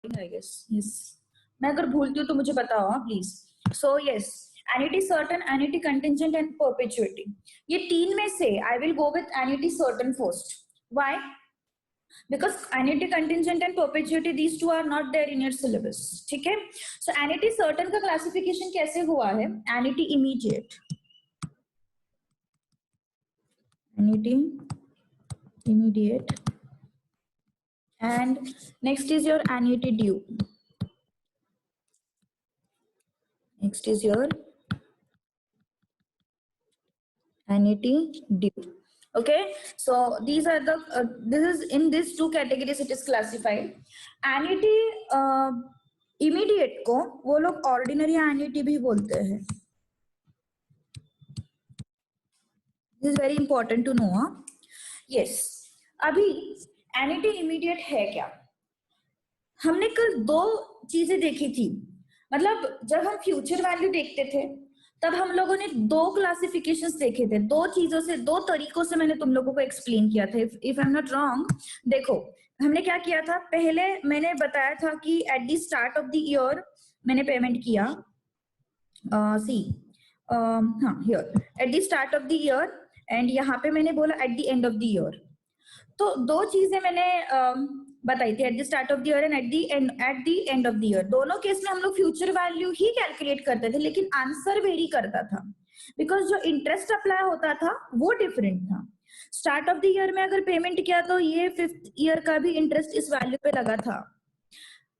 I guess. Yes. मैं अगर भूलती हूँ तो मुझे बताओ please. So yes, annuity certain, annuity contingent and perpetuity. ये तीन में से I will go with annuity certain first. Why? Because annuity contingent and perpetuity, these two are not there in your syllabus. ठीक है? So annuity certain का classification कैसे हुआ है? Annuity immediate. Annuity immediate. And next is your annuity due. Next is your annuity due. Okay, so these are the this is in these two categories it is classified. Annuity immediate को वो लोग ordinary annuity भी बोलते हैं. This is very important to know. Yes, अभी annuity immediate है क्या? हमने कल दो चीजें देखी थी. मतलब जब हम फ्यूचर वैल्यू देखते थे तब हम लोगों ने दो क्लासिफिकेशंस देखे थे. दो चीजों से, दो तरीकों से मैंने तुम लोगों को एक्सप्लेन किया था. If I am not wrong, देखो हमने क्या किया था. पहले मैंने बताया था कि eight the start of the year मैंने पेमेंट किया. हाँ, here eight the start of the year, and यहाँ पे मैंने बोला eight the end of the year. तो दो चीजें मैंने बताई थी, eight the start of the year and eight the end of the year. दोनों केस में हम लोग फ्यूचर वैल्यू ही कैलकुलेट करते थे, लेकिन आंसर वेरी करता था बिकॉज जो इंटरेस्ट अप्लाई होता था वो डिफरेंट था. स्टार्ट ऑफ द ईयर में अगर पेमेंट किया तो ये 5th ईयर का भी इंटरेस्ट इस वैल्यू पे लगा था.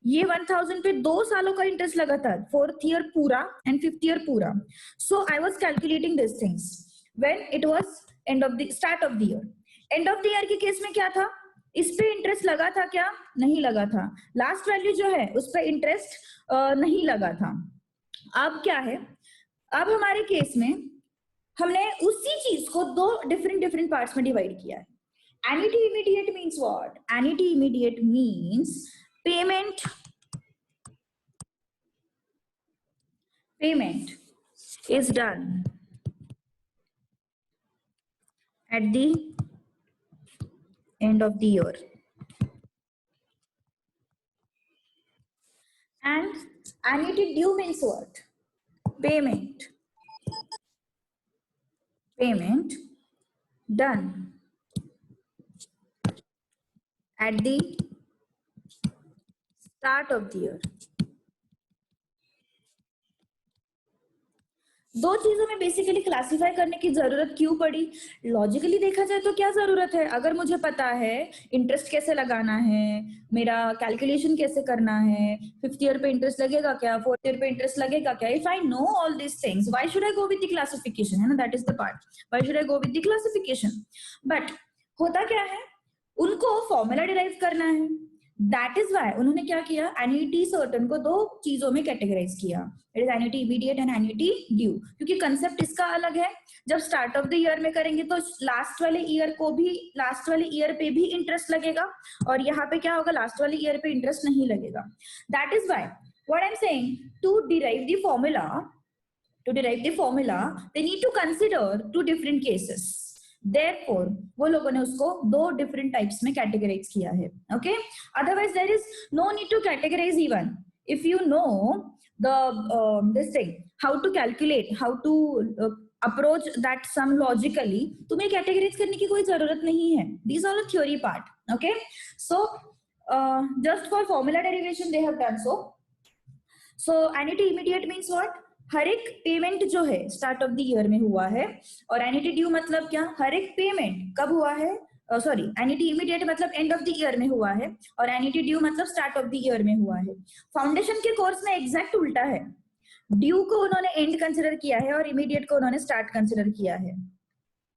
ये 1000 पे 2 सालों का इंटरेस्ट लगा था, 4th ईयर पूरा एंड 5th ईयर पूरा. So I was calculating this things when it was end of the start of the year. End of the year के केस में क्या था, इस पे इंटरेस्ट लगा था क्या? नहीं लगा था. लास्ट वैल्यू जो है उस पे इंटरेस्ट नहीं लगा था. अब क्या है, अब हमारे केस में हमने उसी चीज को दो डिफरेंट पार्ट्स में डिवाइड किया है. Annuity immediate means what? Annuity immediate means payment is done at the end of the year. And annuity due means what? Payment done at the start of the year. दो चीजों में basically classify करने की जरूरत क्यों पड़ी? Logically देखा जाए तो क्या जरूरत है? अगर मुझे पता है इंटरेस्ट कैसे लगाना है, मेरा कैलकुलेशन कैसे करना है, 5th ईयर पे इंटरेस्ट लगेगा क्या, 4th ईयर पे इंटरेस्ट लगेगा क्या, if I know all this things, why should I go with the classification? है ना, that is the part. Why should I go with the classification? But होता क्या है, उनको फॉर्मूला डिराइव करना है. दैट इज वाई उन्होंने क्या किया, एन्युटी सर्टेन को दो चीजों में कैटेगराइज किया. It is annuity immediate and annuity due. क्योंकि कंसेप्ट इसका अलग है. जब स्टार्ट ऑफ द ईयर में करेंगे तो लास्ट वाले ईयर पे भी इंटरेस्ट लगेगा, और यहाँ पे क्या होगा, लास्ट वाले ईयर पे इंटरेस्ट नहीं लगेगा. That is why what I am saying, to derive the formula they need to consider two different cases. Therefore, वो लोगों ने उसको दो डिफरेंट टाइप्स में कैटेगराइज किया है. Okay, otherwise there is no need to categorise. Even if you know the this thing, how to calculate, how to approach that sum logically, तुम्हें categorise करने की कोई जरूरत नहीं है. These are the theory part. Okay, so just for formula derivation they have done so. So annuity immediate means what? हर एक payment जो है स्टार्ट ऑफ द ईयर में हुआ है. और एन्युटी ड्यू मतलब क्या? हर एक पेमेंट कब हुआ है, सॉरी, एन्युटी इमीडिएट मतलब एंड ऑफ द ईयर में हुआ है, और एन्युटी ड्यू मतलब स्टार्ट ऑफ द ईयर में हुआ है. फाउंडेशन के कोर्स में एग्जैक्ट उल्टा है. ड्यू को उन्होंने एंड कंसिडर किया है और इमीडिएट को उन्होंने स्टार्ट कंसिडर किया है.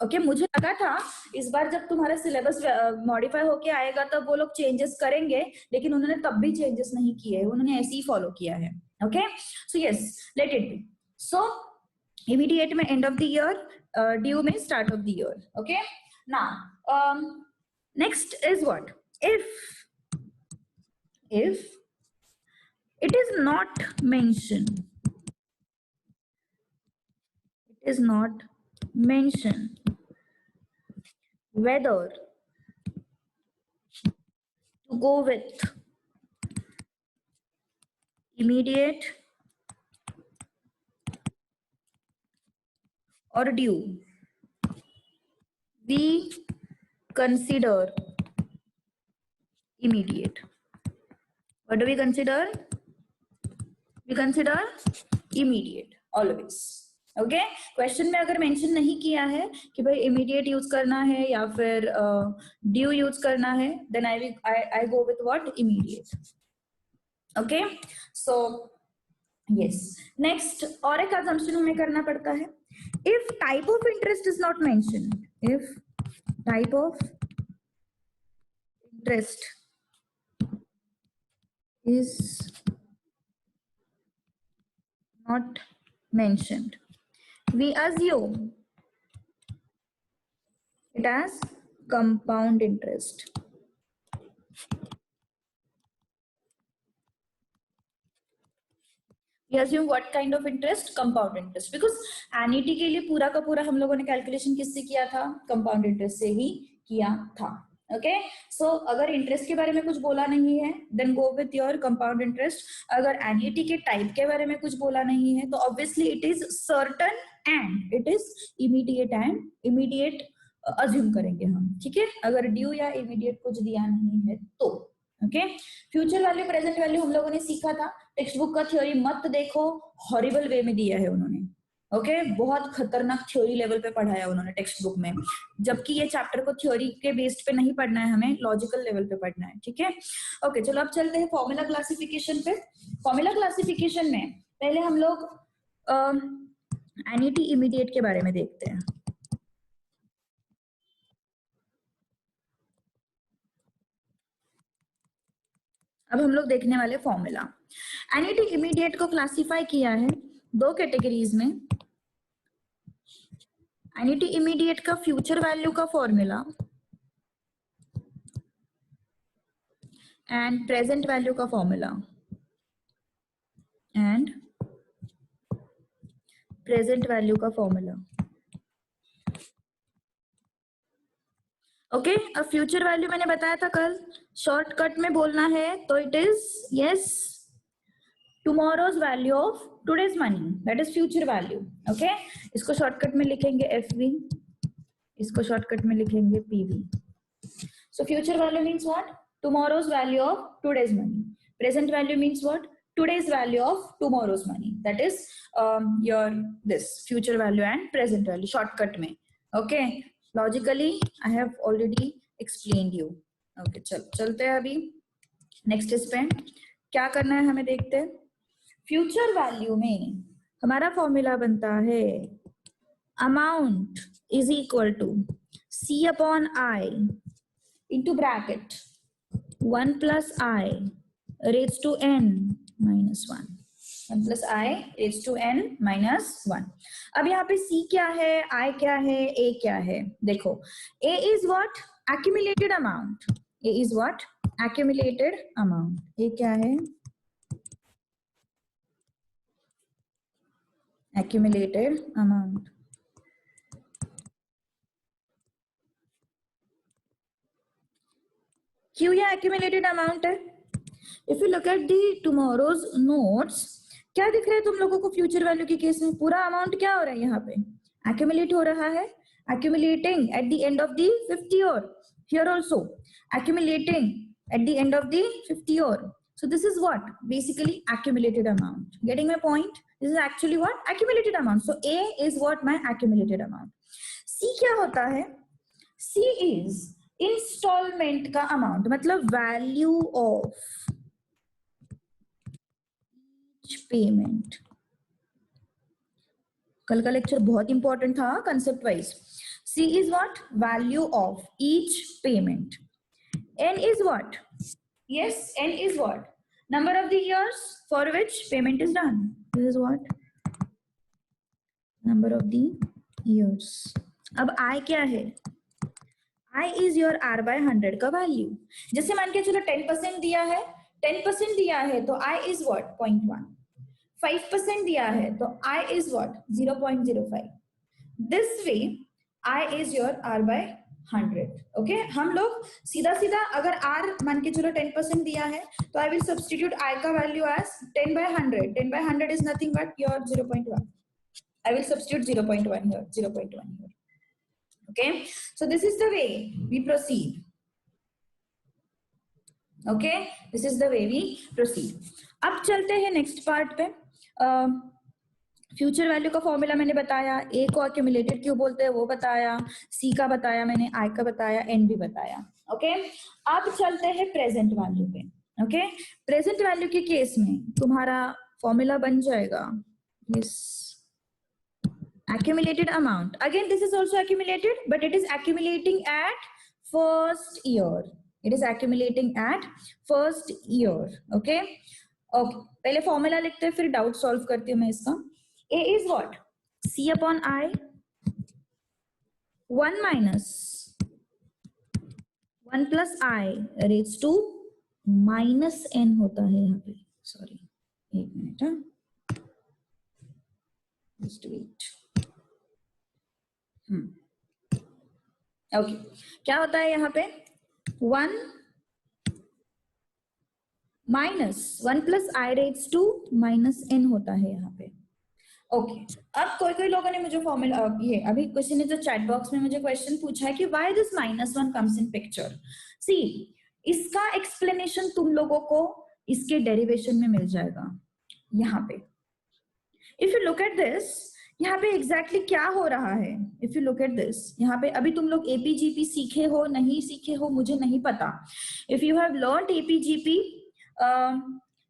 ओके, मुझे लगा था इस बार जब तुम्हारा सिलेबस मॉडिफाई होके आएगा तब वो लोग चेंजेस करेंगे, लेकिन उन्होंने तब भी चेंजेस नहीं किए, उन्होंने ऐसे ही फॉलो किया है. Okay, so yes, let it be. So immediate में end of the year, due में start of the year. Okay, now next is what? If it is not mentioned, whether to go with immediate or due, we consider immediate. What do we consider? We consider immediate always. Okay question में अगर mention नहीं किया है कि भाई immediate use करना है या फिर ड्यू यूज करना है, then I go with what? Immediate. Okay so yes. Next और एक assumption हमें करना पड़ता है. If type of interest is not mentioned, if type of interest is not mentioned, we assume it as compound interest. We assume what kind of interest? Compound interest, because annuity के लिए पूरा का पूरा हम लोगों ने कैलकुलेशन किससे किया था? कंपाउंड इंटरेस्ट से ही किया था. ओके सो अगर इंटरेस्ट के बारे में कुछ बोला नहीं है, then go with your compound interest. अगर एन्युटी के टाइप के बारे में कुछ बोला नहीं है, तो obviously it is certain and it is immediate, and immediate assume करेंगे हम. ठीक है, अगर ड्यू या इमीडिएट कुछ दिया नहीं है तो. Okay future value present value हम लोगों ने सीखा था. टेक्स्ट बुक का थ्योरी मत देखो, हॉरिबल वे में दिया है उन्होंने. ओके बहुत खतरनाक थ्योरी लेवल पे पढ़ाया उन्होंने टेक्स्ट बुक में, जबकि ये चैप्टर को थ्योरी के बेस्ड पे नहीं पढ़ना है, हमें लॉजिकल लेवल पे पढ़ना है. ठीक है ओके चलो अब चलते हैं फॉर्मूला क्लासिफिकेशन पे. फॉर्मूला क्लासिफिकेशन में पहले हम लोग एन्युटी इमीडिएट के बारे में देखते हैं. अब हम लोग देखने वाले फॉर्मूला. एन्युटी इमीडिएट को क्लासिफाई किया है दो कैटेगरीज में. एन्युटी इमीडिएट का फ्यूचर वैल्यू का फॉर्मूला एंड प्रेजेंट वैल्यू का फॉर्मूला, एंड प्रेजेंट वैल्यू का फॉर्मूला. ओके अब फ्यूचर वैल्यू मैंने बताया था कल, शॉर्टकट में बोलना है तो it is yes tomorrow's value of today's money, that is future value. okay इसको शॉर्टकट में लिखेंगे FV, इसको शॉर्टकट में लिखेंगे PV. so future value means what? Tomorrow's value of today's money. Present value means what? Today's value of tomorrow's money. That is your this future value and present value shortcut में. okay logically I have already explained you. okay चलते हैं अभी next इस पे क्या करना है हमें देखते हैं. फ्यूचर वैल्यू में हमारा फॉर्मूला बनता है amount is equal to C upon I into bracket 1 plus I raise to n minus 1, 1 plus I raise to n minus 1. अब यहाँ पे C क्या है, I क्या है, A क्या है? देखो A is what? Accumulated amount. A is what? Accumulated amount. A क्या है? accumulated amount. क्यों ये accumulated amount है? If you look at the tomorrow's notes, क्या दिख रहा है तुम लोगों को फ्यूचर वैल्यू के केस में? पूरा अमाउंट क्या हो रहा है यहाँ पे? accumulate हो रहा है, accumulating at the end of the 50 year. Here also accumulating at the end of the 50 year. So this is what? Basically accumulated amount. Getting my point? This is actually what? Accumulated amount. So A is what? My accumulated amount. C क्या होता है? C is installment का amount, मतलब value of each payment. कल का lecture बहुत important था concept wise. C is what? Value of each payment. N is what? Yes, N is what? Number of the years for which payment is done. This is what? Number of the years. अब I क्या है? I is your R by 100 का value. जैसे मान के चलो 10% दिया है, 10% दिया है तो I is what? 0.1. 5% दिया है तो I is what? 0.05. This way I is your R by 100. Okay, हम लोग सीधा सीधा अगर r मान के चलो 10% दिया है तो आई विल सब्स्टिट्यूट i का value as 10/100. 10/100 is nothing but your 0.1. I will substitute 0.1 here, 0.1 here. Okay, so this is the way we proceed. Okay, this is the way we proceed. अब चलते हैं नेक्स्ट पार्ट पे. Future value का formula मैंने बताया, ए को accumulated क्यों बोलते हैं वो बताया, सी का बताया मैंने, आई का बताया, एन भी बताया. ओके, अब चलते हैं प्रेजेंट वैल्यू पे. ओके, प्रेजेंट वैल्यू के केस में तुम्हारा फॉर्मूला बन जाएगा this accumulated amount. Again, this is also accumulated, but it is accumulating at first year. It is accumulating at first year. Okay. Okay. पहले फॉर्मूला लिखते हैं, फिर डाउट सॉल्व करती हूँ मैं इसका. A is what? C upon I 1 minus 1 plus I raised to minus n होता है यहाँ पे. सॉरी, एक मिनट. हाँ, just wait. ओके, क्या होता है यहाँ पे? 1 minus 1 plus I raise to minus n होता है यहाँ पे. ओके, अब कोई लोगों ने मुझे फॉर्मूला, ये अभी किसी ने जो चैट बॉक्स में मुझे क्वेश्चन पूछा है कि why this -1 comes in picture. See, इसका एक्सप्लेनेशन तुम लोगों को इसके डेरिवेशन में मिल जाएगा यहाँ पे. If you look at this, यहाँ पे एग्जैक्टली क्या हो रहा है. If you look at this, यहाँ पे अभी तुम लोग एपीजीपी सीखे हो नहीं सीखे हो मुझे नहीं पता. If you have learned AP GP,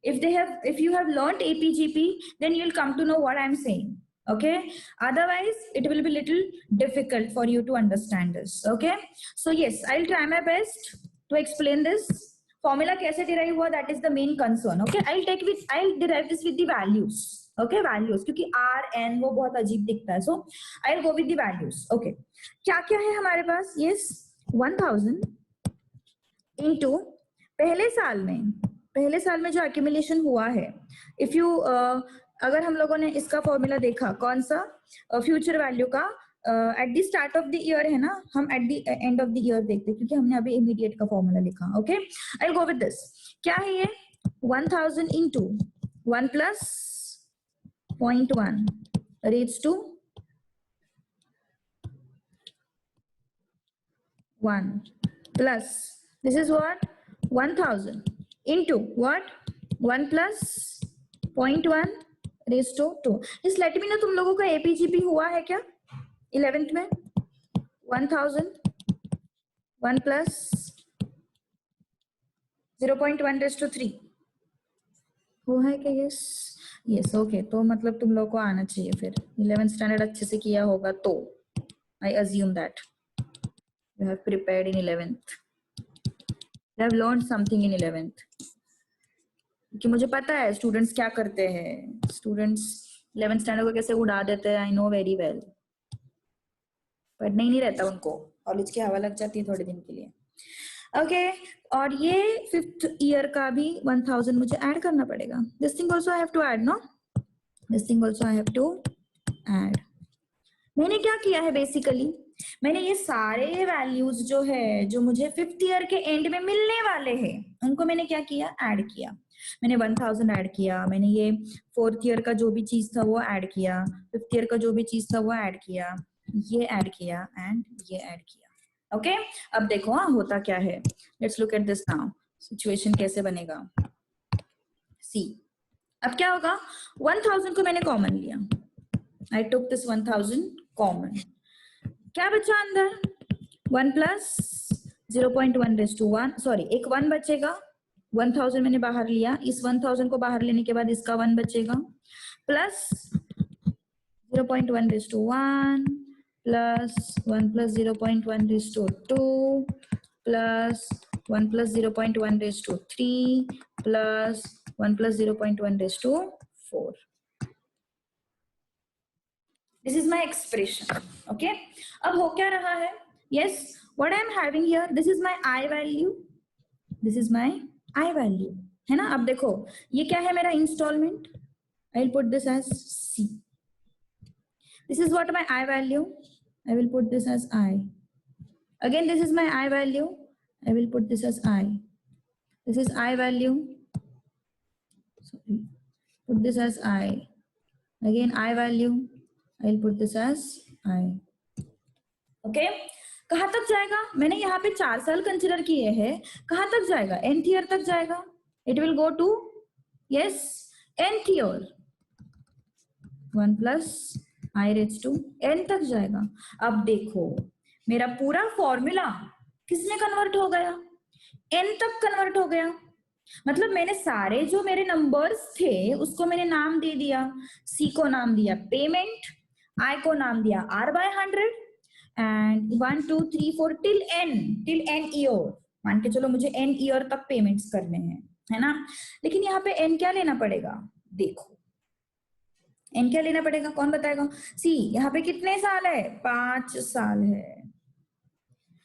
if you have learned APGP, then you'll come to know what I'm saying. Okay, otherwise it will be little difficult for you to understand this. Okay, so yes, I'll try my best to explain this. Formula कैसे derive हुआ, that is the main concern. Okay, I'll derive this with the values. Okay, values, क्योंकि R N वो बहुत अजीब दिखता है, so I'll go with the values. Okay, क्या क्या है हमारे पास? Yes, 1000 into पहले साल में जो एक्यूमुलेशन हुआ है. इफ यू अगर हम लोगों ने इसका फॉर्मूला देखा, कौन सा, फ्यूचर वैल्यू का, eight the start of the year है ना, हम eight the end of the year देखते हैं क्योंकि हमने अभी इमीडिएट का फॉर्मूला लिखा. Okay, I will go with this. क्या है ये? 1000 into 1 plus 0.1 raised to 1 plus, this is what, 1000 into what, 1 plus 0.1 raised to 2. Just let me know तुम लोगों का APGP हुआ है क्या 11th में? 1000 1 plus 0.1 raised to 3 हुआ है क्या? Yes yes. ओके, तो मतलब तुम लोगों को आना चाहिए फिर. 11th स्टैंडर्ड अच्छे से किया होगा तो I assume that you have prepared in 11th. You have learned something in 11th. कि मुझे पता है स्टूडेंट्स क्या करते हैं. स्टूडेंट्स 11th स्टैंडर्ड को कैसे उड़ा देते हैं, आई नो वेरी वेल. पढ़ना ही नहीं रहता उनको, कॉलेज की हवा लग जाती है थोड़े दिन के लिए. ओके, और ये 5th ईयर का भी 1000 मुझे ऐड करना पड़ेगा. This thing also I have to add, no, this thing also I have to add. मैंने क्या किया है बेसिकली, मैंने ये सारे वैल्यूज जो है जो मुझे 5th ईयर के एंड में मिलने वाले हैं उनको मैंने क्या किया, ऐड किया. मैंने 1000 ऐड किया, मैंने ये 4th ईयर का जो भी चीज था वो ऐड किया, 5th ईयर का जो भी चीज था वो ऐड किया, ये ऐड किया एंड ये ऐड किया. ओके, अब देखो हाँ होता क्या है. Let's look at this now. Situation कैसे बनेगा. सी, अब क्या होगा, 1000 को मैंने कॉमन लिया. आई टुक दिस 1000 कॉमन. क्या बचा अंदर? 1 प्लस 0.1 रेज़ टू 1, सॉरी एक 1 बचेगा. 1000 मैंने बाहर लिया, इस 1000 को बाहर लेने के बाद इसका 1 बचेगा, plus 0.1 raise to 1 plus 1 plus 0.1 raise to 2 plus 1 plus 0.1 raise to 3 plus 1 plus 0.1 raise to 4. This is my expression. Okay, अब हो क्या रहा है? Yes, what I am having here, this is my I value, this is my I value, है ना. अब देखो ये क्या है मेरा instalment. I will put this as C. This is what my I value. I will put this as I. Again, this is my I value. I will put this as I. This is I value. Sorry. Put this as I. Again, I value. I will put this as I. Okay. कहाँ तक जाएगा? मैंने यहाँ पे 4 साल consider किए हैं. कहाँ तक जाएगा? nth ईयर तक जाएगा. It will go to yes nth year. 1 plus I raised to n तक जाएगा. अब देखो मेरा पूरा फॉर्मूला किसमें कन्वर्ट हो गया? n तक कन्वर्ट हो गया. मतलब मैंने सारे जो मेरे नंबर्स थे उसको मैंने नाम दे दिया. C को नाम दिया पेमेंट, I को नाम दिया R/100 and 1 2 3 4 till n year. मान के चलो मुझे n ईयर तक पेमेंट्स करने हैं, है ना. लेकिन यहाँ पे n क्या लेना पड़ेगा? देखो n क्या लेना पड़ेगा, कौन बताएगा? सी यहाँ पे कितने साल है? 5 साल है.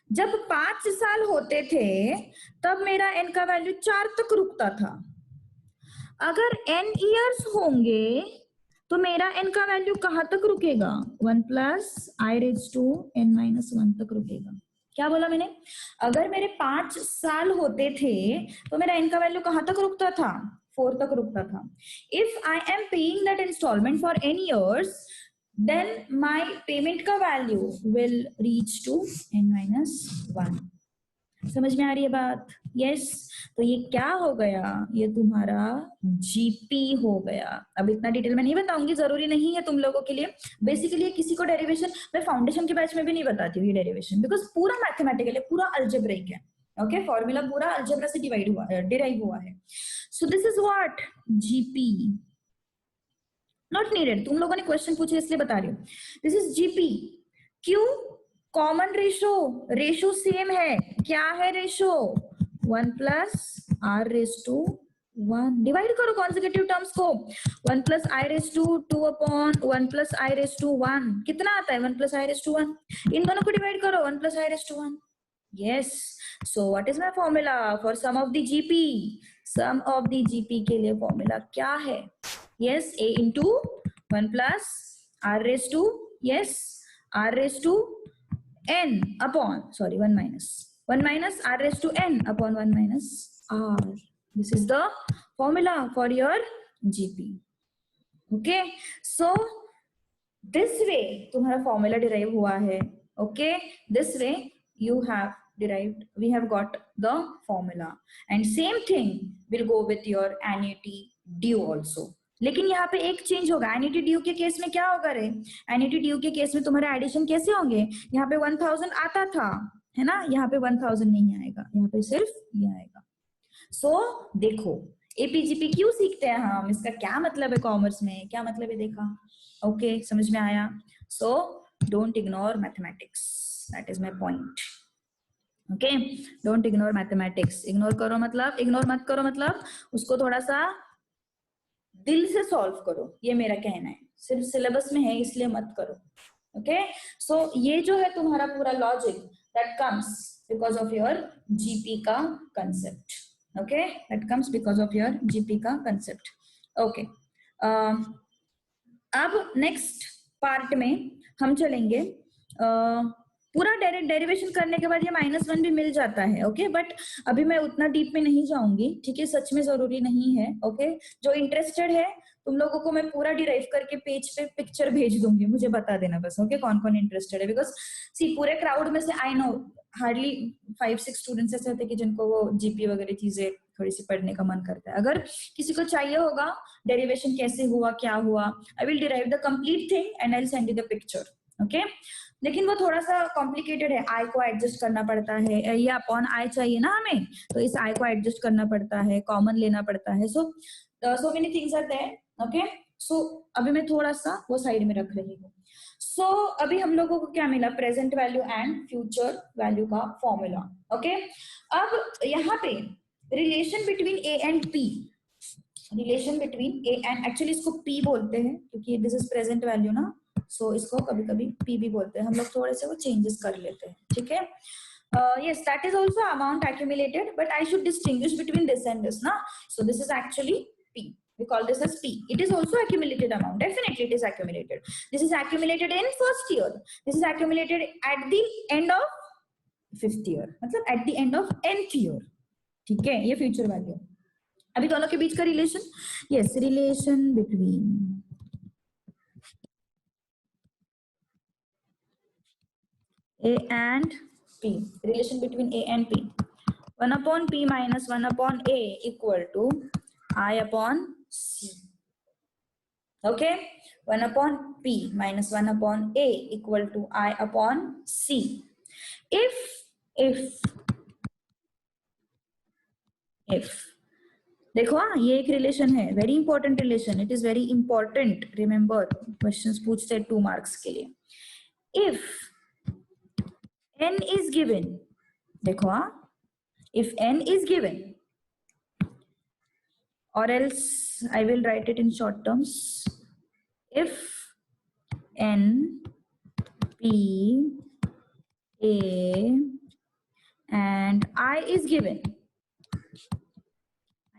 जब 5 साल होते थे तब मेरा n का वैल्यू 4 तक रुकता था. अगर n इयर्स होंगे तो मेरा n का वैल्यू कहाँ तक रुकेगा? 1 plus I raised to n minus 1 तक रुकेगा. क्या बोला मैंने? अगर मेरे 5 साल होते थे तो मेरा n का वैल्यू कहाँ तक रुकता था? 4 तक रुकता था. If I am paying that installment for n years, then my payment का value will reach to n minus 1. समझ में आ रही है बात? यस. तो ये क्या हो गया? ये तुम्हारा जीपी हो गया. अब इतना डिटेल में नहीं बताऊंगी, जरूरी नहीं है तुम लोगों के लिए. बेसिकली किसी को डेरिवेशन मैं फाउंडेशन के बैच में भी नहीं बताती हूँ ये डेरिवेशन, बिकॉज पूरा मैथमेटिकल है, पूरा अल्जेब्रिक है. ओके, फॉर्मूला पूरा अल्जेब्रा से डिराइव हुआ है. सो this is what GP. Not needed, तुम लोगों ने क्वेश्चन पूछे इसलिए बता रही हूँ. This is GP. क्यों? कॉमन रेशो सेम है. क्या है ratio? 1 plus r raised to 1. Divide करो कॉन्सेक्यूटिव टर्म्स को. 1 plus I raised to 2 upon 1 plus I raised to 1. कितना आता है? 1 plus I raised to 1. इन दोनों को डिवाइड करो. 1 plus I raised to 1. Yes. So what is my formula for sum of the GP? Sum of the GP के लिए formula क्या है? Yes, a into 1 plus r raised to yes r raised to n upon 1 minus r raised to n upon 1 minus r. This is the formula for your GP. Okay, so this way तुम्हारा formula derive हुआ है. Okay, this way you have derived, we have got the formula, and same thing will go with your annuity due also. लेकिन यहाँ पे एक change होगा. Annuity due के case में क्या होगा रे? एन्युटी ड्यू के केस में तुम्हारे एडिशन कैसे होंगे? यहाँ पे 1000 आता था, है ना. यहाँ पे 1000 नहीं आएगा, यहाँ पे सिर्फ ये आएगा. सो देखो एपीजीपी क्यों सीखते हैं हम, इसका क्या मतलब है कॉमर्स में, क्या मतलब है देखा. ओके, समझ में आया. So don't ignore mathematics, that is my point. Okay, don't ignore mathematics. Ignore करो मतलब, इग्नोर मत करो मतलब उसको थोड़ा सा दिल से सॉल्व करो, ये मेरा कहना है. सिर्फ सिलेबस में है इसलिए मत करो. ओके, सो ये जो है तुम्हारा पूरा logic that comes because of your GP का concept. Okay, that comes because of your GP का कंसेप्ट. ओके, अब नेक्स्ट पार्ट में हम चलेंगे. पूरा डेरिवेशन करने के बाद ये -1 भी मिल जाता है. ओके, बट अभी मैं उतना डीप में नहीं जाऊंगी. ठीक है, सच में जरूरी नहीं है. ओके, जो इंटरेस्टेड है तुम लोगों को मैं पूरा डिराइव करके पेज पे पिक्चर भेज दूंगी, मुझे बता देना बस. ओके, कौन कौन इंटरेस्टेड है, बिकॉज सी पूरे क्राउड में से आई नो हार्डली 5-6 स्टूडेंट्स ऐसे होते हैं कि जिनको वो जीपी वगैरह चीजें थोड़ी सी पढ़ने का मन करता है. अगर किसी को चाहिए होगा डेरिवेशन कैसे हुआ, क्या हुआ, I will derive the complete thing and I will send you the picture. Okay, लेकिन वो थोड़ा सा कॉम्प्लिकेटेड है. आई को एडजस्ट करना पड़ता है, ये अपॉन आई चाहिए ना हमें, तो इस आई को एडजस्ट करना पड़ता है, कॉमन लेना पड़ता है. So many things are there. Okay, so अभी मैं थोड़ा सा वो साइड में रख रही हूँ. सो अभी हम लोगों को क्या मिला? Present value and future value का फॉर्मूला. ओके, अब यहाँ पे relation between A and P, relation between A and, actually इसको पी बोलते हैं क्योंकि दिस इज प्रेजेंट वैल्यू ना, सो इसको कभी कभी पी भी बोलते हैं. हम लोग थोड़े से वो चेंजेस कर लेते हैं. ठीक है, yes, that is also amount accumulated, but I should distinguish between this and this na. So this is actually P, we call this as P. It is also accumulated amount, definitely it is accumulated. This is accumulated in first year, this is accumulated at the end of 5th year, मतलब at the end of nth year, ठीक है, ये future value. अभी दोनों के बीच का relation, yes, relation between A and P, relation between A and P, 1 upon P minus 1 upon A equal to I upon C. Okay, 1 upon P minus 1 upon A equal to I upon C. If देखो, हाँ, ये एक relation है, very important relation, it is very important, remember questions पूछते हैं 2 marks के लिए। If n is given, देखो, हाँ, if n is given, or else I will write it in short terms, if n p a and I is given,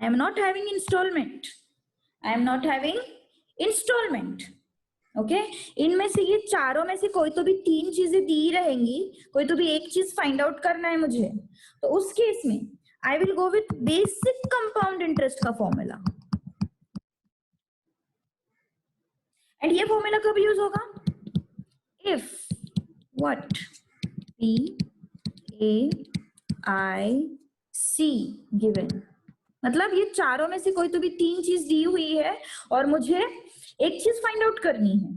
I am not having installment, I am not having installment, okay इनमें से ये चारों में से कोई तो भी 3 चीजें दी रहेंगी, कोई तो भी एक चीज फाइंड आउट करना है मुझे, तो उस केस में I will go with basic compound interest का फॉर्मूला। एंड ये फॉर्मूला कब यूज होगा? If what P A I C given, मतलब ये चारों में से कोई तो भी 3 चीज दी हुई है और मुझे एक चीज फाइंड आउट करनी है,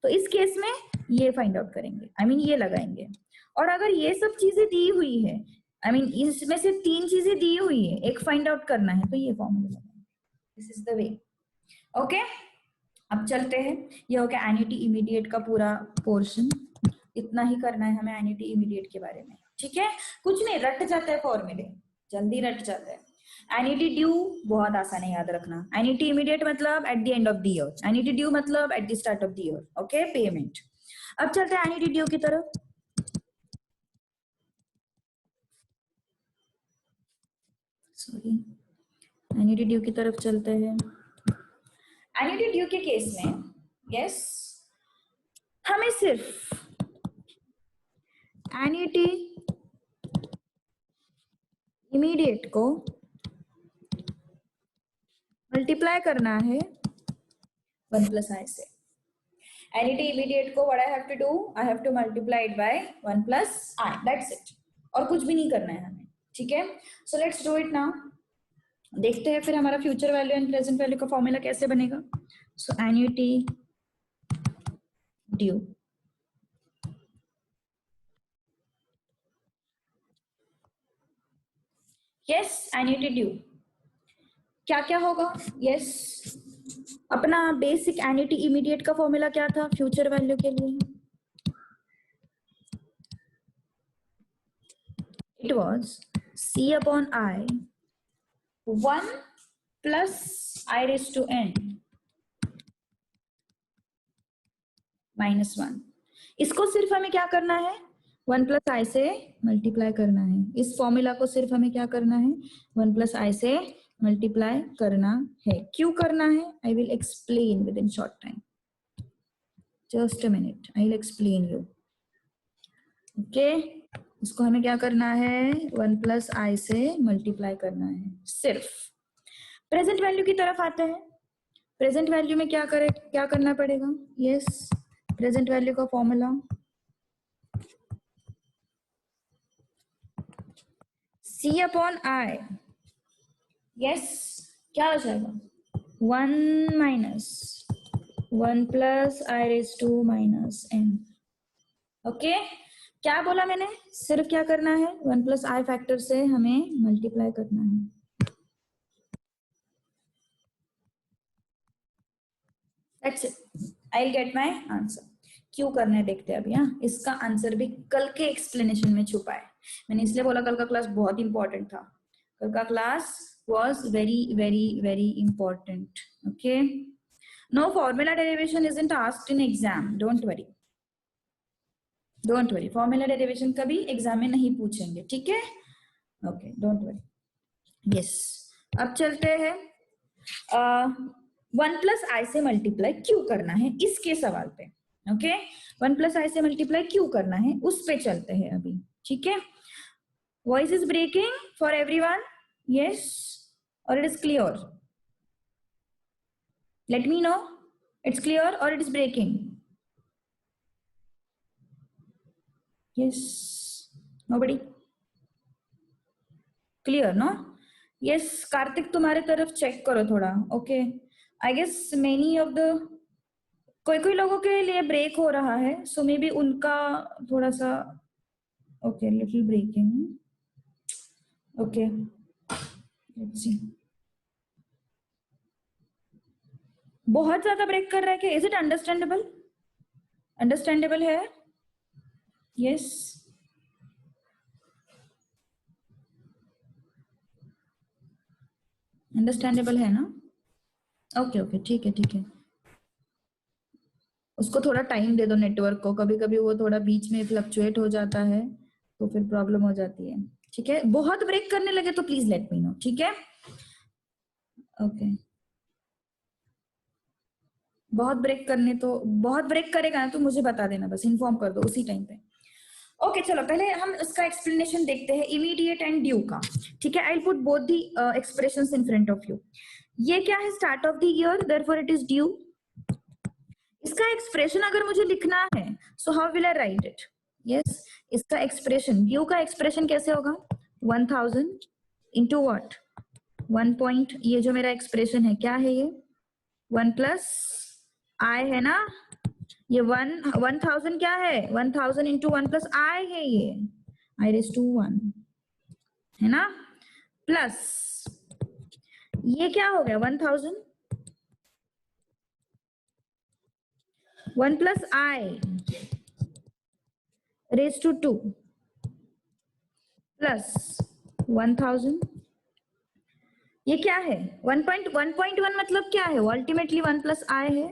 तो इस केस में ये फाइंड आउट करेंगे, आई मीन ये लगाएंगे। और अगर ये सब चीजें दी हुई है, आई मीन इसमें से 3 चीजें दी हुई है, एक फाइंड आउट करना है, तो ये फॉर्मूला लगाएंगे। This is the way. Okay, अब चलते हैं, ये हो गया एन्युटी इमीडिएट का पूरा पोर्शन, इतना ही करना है हमें एन्युटी इमीडिएट के बारे में, ठीक है, कुछ नहीं, रट जाते हैं फॉर्मूले, जल्दी रट जाते हैं। एन्युटी ड्यू बहुत आसान है याद रखना, एन्युटी इमीडिएट मतलब at the end of the year, annuity due मतलब at the start of the year, okay, payment. अब चलते हैं एन्युटी ड्यू की तरफ। सॉरी, एन्युटी ड्यू की तरफ चलते हैं। एन्युटी ड्यू के केस में यस, हमें सिर्फ एन्युटी इमीडिएट को मल्टीप्लाई करना है 1 plus I से। एन्युटी इमीडिएट को what I have to do, I have to multiply it by 1 plus I, that's it, और कुछ भी नहीं करना है हमें, ठीक है। So let's do it now. देखते हैं फिर हमारा future value and present value का फॉर्मूला कैसे बनेगा। So annuity due, yes, annuity due क्या क्या होगा, यस, अपना बेसिक एन्युटी इमीडिएट का फॉर्मूला क्या था फ्यूचर वैल्यू के लिए, it was C upon I 1 plus I raised to n minus 1। इसको सिर्फ हमें क्या करना है, 1 plus I से मल्टीप्लाई करना है, इस फॉर्मूला को सिर्फ हमें क्या करना है, 1 plus I से मल्टीप्लाई करना है। क्यों करना है, I will explain with in short time, just a minute, I will explain you, okay. इसको हमें क्या करना है, 1 plus I से मल्टीप्लाई करना है सिर्फ। प्रेजेंट वैल्यू की तरफ आते हैं, प्रेजेंट वैल्यू में क्या करना पड़ेगा, यस, प्रेजेंट वैल्यू का formula C upon I, yes, क्या हो जाएगा, 1 minus 1 plus I raised to minus n, okay. क्या बोला मैंने, सिर्फ क्या करना है, 1 plus I फैक्टर से हमें मल्टीप्लाई करना है, that's it, I will gate my answer. क्यों करना है देखते हैं अभी, हाँ, इसका आंसर भी कल के एक्सप्लेनेशन में छुपा है, मैंने इसलिए बोला कल का क्लास बहुत इंपॉर्टेंट था, कल का class was very important, okay। No formula derivation isn't asked in exam, don't worry, formula derivation कभी एग्जाम में नहीं पूछेंगे, ठीक है, ओके, डोंट वरी, यस। अब चलते हैं 1 plus I से मल्टीप्लाई क्यों करना है इसके सवाल पे, ओके, 1 plus I से मल्टीप्लाई क्यों करना है उस पे चलते हैं अभी, ठीक है। Voice is breaking for everyone? Yes? Or it is clear? Let me know. It's clear or it is breaking? Yes? Nobody? Clear, no? Yes, Karthik, तुम्हारे तरफ चेक करो थोड़ा. Okay. I guess many of the कोई लोगों के लिए break हो रहा है, so maybe उनका थोड़ा सा okay, little breaking. Okay. Let's see. बहुत ज्यादा ब्रेक कर रहा है क्या? Is it understandable? Understandable है? Yes. Understandable है ना? ओके ओके, ठीक है. उसको थोड़ा टाइम दे दो नेटवर्क को, कभी कभी वो थोड़ा बीच में फ्लक्चुएट हो जाता है तो फिर प्रॉब्लम हो जाती है. ठीक है, बहुत ब्रेक करने लगे तो प्लीज लेट मी नो. ठीक है, ओके. बहुत ब्रेक करेगा ना तो मुझे बता देना, बस इन्फॉर्म कर दो उसी टाइम पे. ओके चलो पहले हम इसका एक्सप्लेनेशन देखते हैं इमीडिएट एंड ड्यू का. ठीक है, I will put both the expressions in front of you. ये क्या है? Start of the year, therefore it is due. इसका एक्सप्रेशन अगर मुझे लिखना है, so how will I right it? Yes, इसका एक्सप्रेशन, ड्यू का एक्सप्रेशन कैसे होगा? 1000 इंटू व्हाट? 1 पॉइंट. ये जो मेरा एक्सप्रेशन है क्या है? ये 1 प्लस आई है ना. ये 1000 क्या है? 1000 इंटू 1 प्लस आई है, ये आई रेज टू 1 है ना. प्लस ये क्या हो गया? 1000 1 plus I raise to 2 plus 1000. ये क्या है? 1.1 मतलब क्या है? अल्टीमेटली 1 प्लस आई है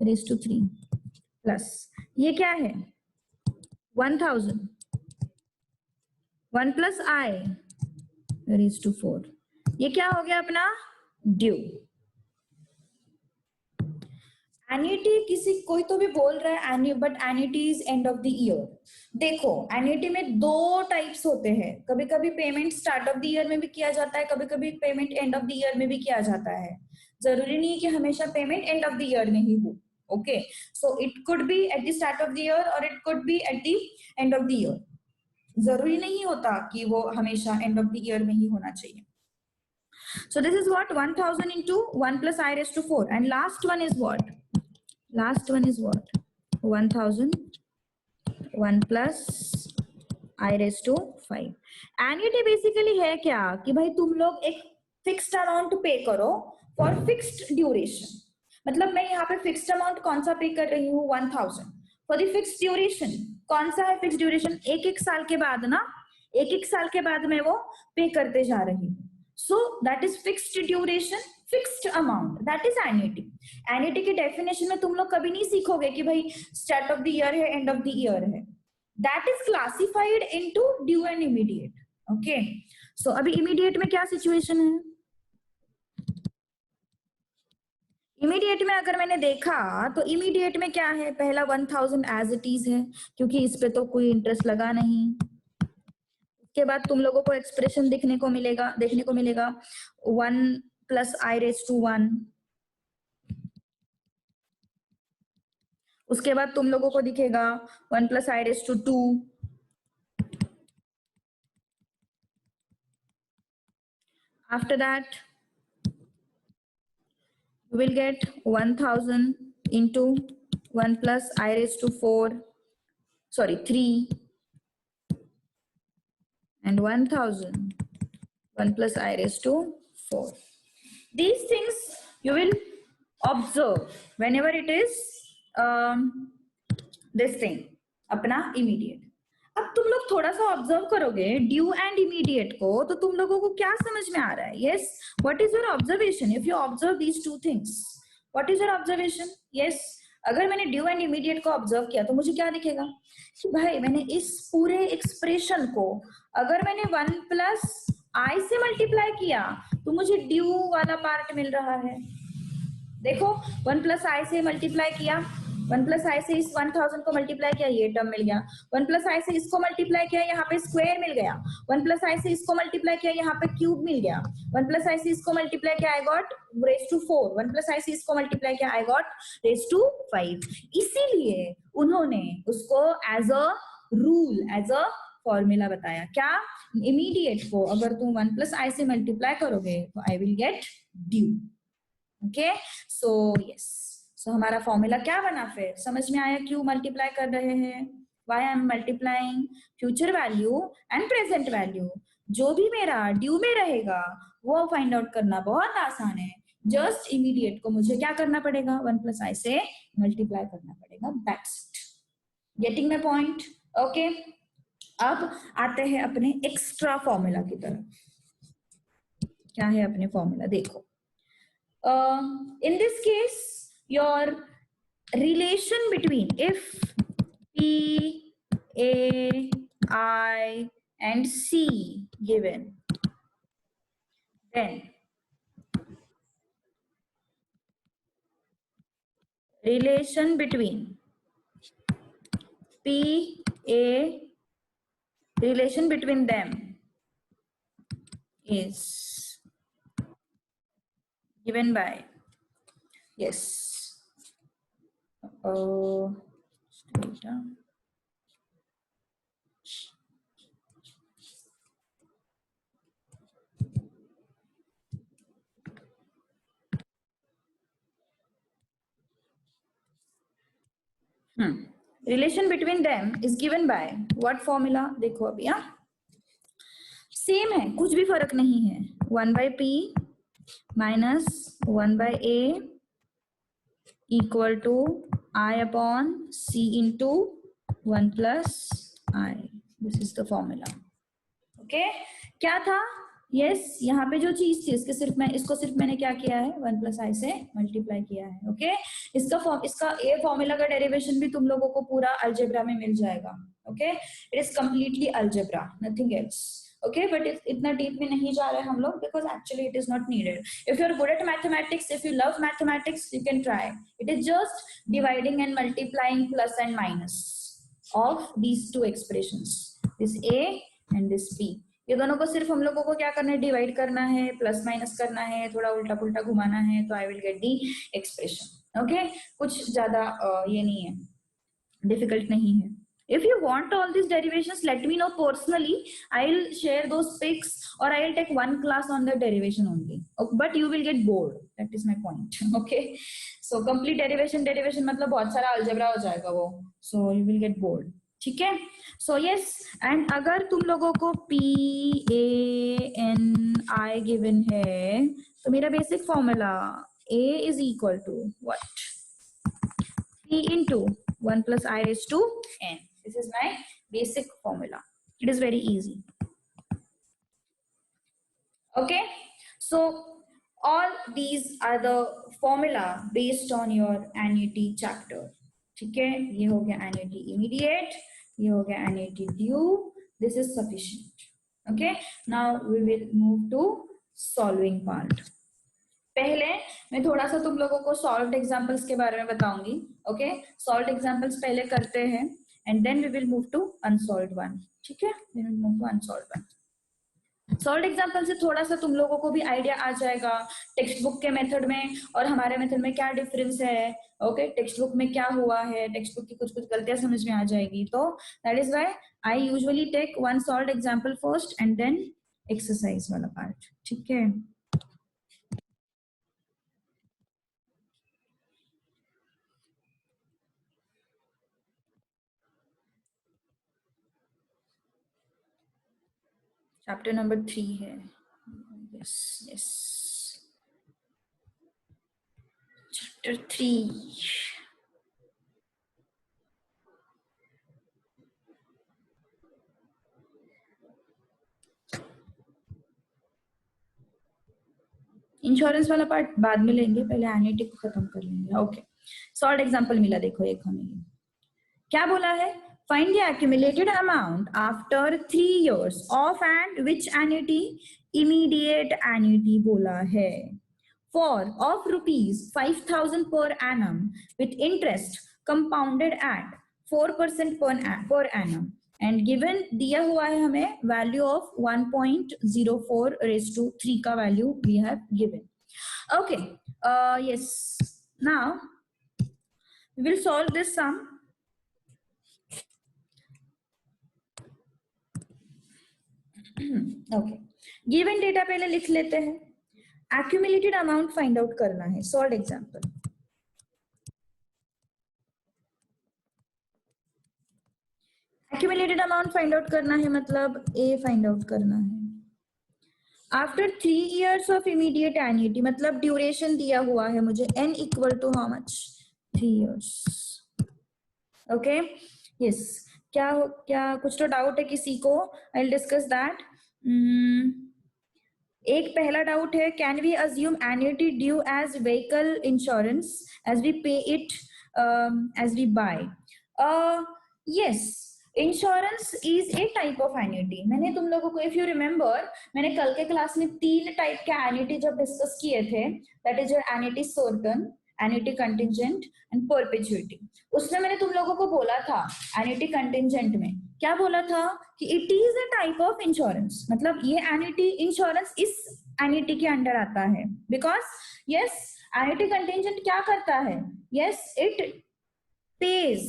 रेज टू 3 प्लस ये क्या है? 1000 1 प्लस आई रेज टू 4. ये क्या हो गया अपना? ड्यू. एन्युटी कोई तो भी बोल रहा है but annuity is and of the year. देखो एन्युटी में दो टाइप्स होते हैं. कभी कभी payment start of the year में भी किया जाता है, कभी कभी payment end of the year में भी किया जाता है. जरूरी नहीं है कि हमेशा payment end of the year में ही हो. Okay, so it could be at the start of the year और it could be at the end of the year. जरूरी नहीं होता कि वो हमेशा एंड ऑफ द ईयर में ही होना चाहिए. So this is what? 1000 into 1 plus I raised to 4. And last one is what? Last one is what? 1000 1 plus I raised to 5. Annuity basically है क्या कि भाई तुम लोग एक फिक्स्ड अमाउंट पे करो फॉर फिक्स्ड ड्यूरेशन. मतलब मैं यहाँ पे फिक्स्ड अमाउंट कौन सा पे कर रही हूँ? 1000 फॉर द फिक्स्ड ड्यूरेशन. कौन सा है फिक्स्ड ड्यूरेशन? एक साल के बाद ना, एक साल के बाद मैं वो पे करते जा रही हूँ. So that is fixed duration, fixed amount. That is annuity. Annuity की definition में तुम लोग कभी नहीं सीखोगे कि भाई start of the year है, end of the year है. That is classified into due and immediate. Okay. So अभी immediate में क्या situation है? इमीडिएट में अगर मैंने देखा तो इमीडिएट में क्या है? पहला 1000 एज इट इज है क्योंकि इस पे तो कोई इंटरेस्ट लगा नहीं. के बाद तुम लोगों को एक्सप्रेशन देखने को मिलेगा 1 प्लस आई रेज टू 1. उसके बाद तुम लोगों को दिखेगा 1 plus I raise to 2. After that you will get 1000 into 1 plus I raised to 3 and 1000 1 plus I raised to 4. These things you will observe whenever it is this thing अपना immediate. अब तुम लोग थोड़ा सा ऑब्जर्व करोगे due and immediate को तो तुम लोगों को क्या समझ में आ रहा है? Yes, what is your observation? If you observe these two things, what is your observation? Yes, अगर मैंने ड्यू एंड इमीडिएट को ऑब्जर्व किया तो मुझे क्या दिखेगा कि भाई मैंने इस पूरे एक्सप्रेशन को अगर मैंने 1 प्लस आई से मल्टीप्लाई किया तो मुझे ड्यू वाला पार्ट मिल रहा है. देखो 1 प्लस आई से मल्टीप्लाई किया, 1 प्लस आई से इस 1000 को मल्टीप्लाई किया, ये टर्म मिल गया। 1 प्लस आई से इसको मल्टीप्लाई किया, यहाँ पे स्क्वायर मिल गया। 1 प्लस आई से इसको मल्टीप्लाई किया, यहाँ पे क्यूब मिल गया। 1 प्लस आई से इसको मल्टीप्लाई किया, I got raise to 4। 1 plus I से इसको मल्टीप्लाई किया, आई गॉट रेज टू 5। इसीलिए उन्होंने उसको as a rule, as a formula बताया। क्या? इमीडिएट को अगर तुम 1 प्लस आई से मल्टीप्लाई करोगे तो I will get due. Okay, so yes, so हमारा फॉर्मूला क्या बना? फिर समझ में आया क्यों मल्टीप्लाई कर रहे हैं? Why I M multiplying future value and present value. जो भी मेरा ड्यू में रहेगा वो फाइंड आउट करना बहुत आसान है। जस्ट इमीडिएट को मुझे क्या करना पड़ेगा? 1 प्लस आई से मल्टीप्लाई करना पड़ेगा। That's it. Getting my point? Okay, अब आते हैं अपने एक्स्ट्रा फॉर्मूला की तरफ। क्या है अपने फॉर्मूला? देखो, in this case your relation between if P, A, I and C given, then relation between P, A, relation between them is given by, yes, relation between them is given by what formula? देखो अभी, same है, कुछ भी फर्क नहीं है। 1 by P minus 1 by A equal to I upon C into 1 plus I. This is the formula. Okay, क्या था? यस, यहाँ पे जो चीज थी इसको सिर्फ मैंने क्या किया है? 1 प्लस आई से मल्टीप्लाई किया है। ओके, इसका ए फॉर्मूला का डेरिवेशन भी तुम लोगों को पूरा अलजेब्रा में मिल जाएगा। Okay, it is completely algebra, nothing else. Okay, but इतना डीप में नहीं जा रहे हम लोग, because actually it is not needed. If you are good at mathematics, if you love mathematics, you can try. It is just dividing and multiplying plus and minus of these two expressions, this A and this B. ये दोनों को सिर्फ हम लोगों को क्या करना है? डिवाइड करना है, प्लस माइनस करना है, थोड़ा उल्टा पुल्टा घुमाना है, तो I will get the expression. Okay, कुछ ज्यादा ये नहीं है, डिफिकल्ट नहीं है। If you want all these derivations, let me know personally. I'll share those pics or I'll take one class on the derivation only. But you will get bored. That is my point. Okay. So complete derivation मतलब बहुत सारा algebra हो जाएगा वो. So you will get bored. ठीक है? So yes, and अगर तुम लोगों को P, A, N, I given है, तो मेरा basic formula A is equal to what? P into 1 plus I raised to N. This is my basic formula. It is very easy. Okay, so all these are the formula based on your annuity chapter. ठीक है, ये हो गया annuity immediate, ये हो गया annuity due. This is sufficient. Okay, now we will move to solving part. पहले मैं थोड़ा सा तुम लोगों को सॉल्व्ड एग्जांपल्स के बारे में बताऊंगी। ओके, सॉल्व्ड एग्जांपल्स पहले करते हैं and then we will move to unsolved one. ठीक है, then we will move to unsolved one. Solved example से थोड़ा सा तुम लोगों को भी आइडिया आ जाएगा टेक्स्ट बुक के मेथड में और हमारे मेथड में क्या डिफरेंस है। ओके, टेक्स्ट बुक में क्या हुआ है, टेक्स्ट बुक की कुछ गलतियां समझ में आ जाएगी। तो that is why I usually take one solved example first and then exercise वाला पार्ट। ठीक है, चैप्टर नंबर 3 है। Yes yes, chapter 3। इंश्योरेंस वाला पार्ट बाद में लेंगे, पहले एन्युटी को खत्म कर लेंगे। ओके, सॉल्व्ड एग्जांपल मिला, देखो एक हमें क्या बोला है? Find the accumulated amount after 3 years of and which annuity? Immediate annuity बोला है। For of rupees 5,000 per annum with interest compounded at 4% per annum and given दिया हुआ है हमें वैल्यू ऑफ 1.04 raised to 3 का value we have given. Okay, yes, now we will solve this sum. Okay, given data पहले लिख लेते हैं. Accumulated amount find out करना है. Solved example. Accumulated amount find out करना है मतलब A find out करना है. After 3 years of immediate annuity मतलब duration दिया हुआ है मुझे n equal to how much? 3 years. Okay, yes. क्या कुछ तो डाउट है किसी को? I'll discuss that. एक पहला डाउट है, can we assume annuity due as vehicle insurance as we pay it as we buy? Yes, insurance is a type of annuity. मैंने तुम लोगों को, इफ यू रिमेम्बर, मैंने कल के क्लास में 3 टाइप के एन्युटी जब डिस्कस किए थे, that is your annuity certain, annuity contingent and perpetuity. उसमें मैंने तुम लोगों को बोला था एन्युटी कंटिंजेंट में क्या बोला था कि it is a type of insurance, मतलब ये एन्युटी इंश्योरेंस इस एन्युटी के अंडर आता है. बिकॉज यस, एन्युटी कंटिंजेंट क्या करता है? Yes, it pays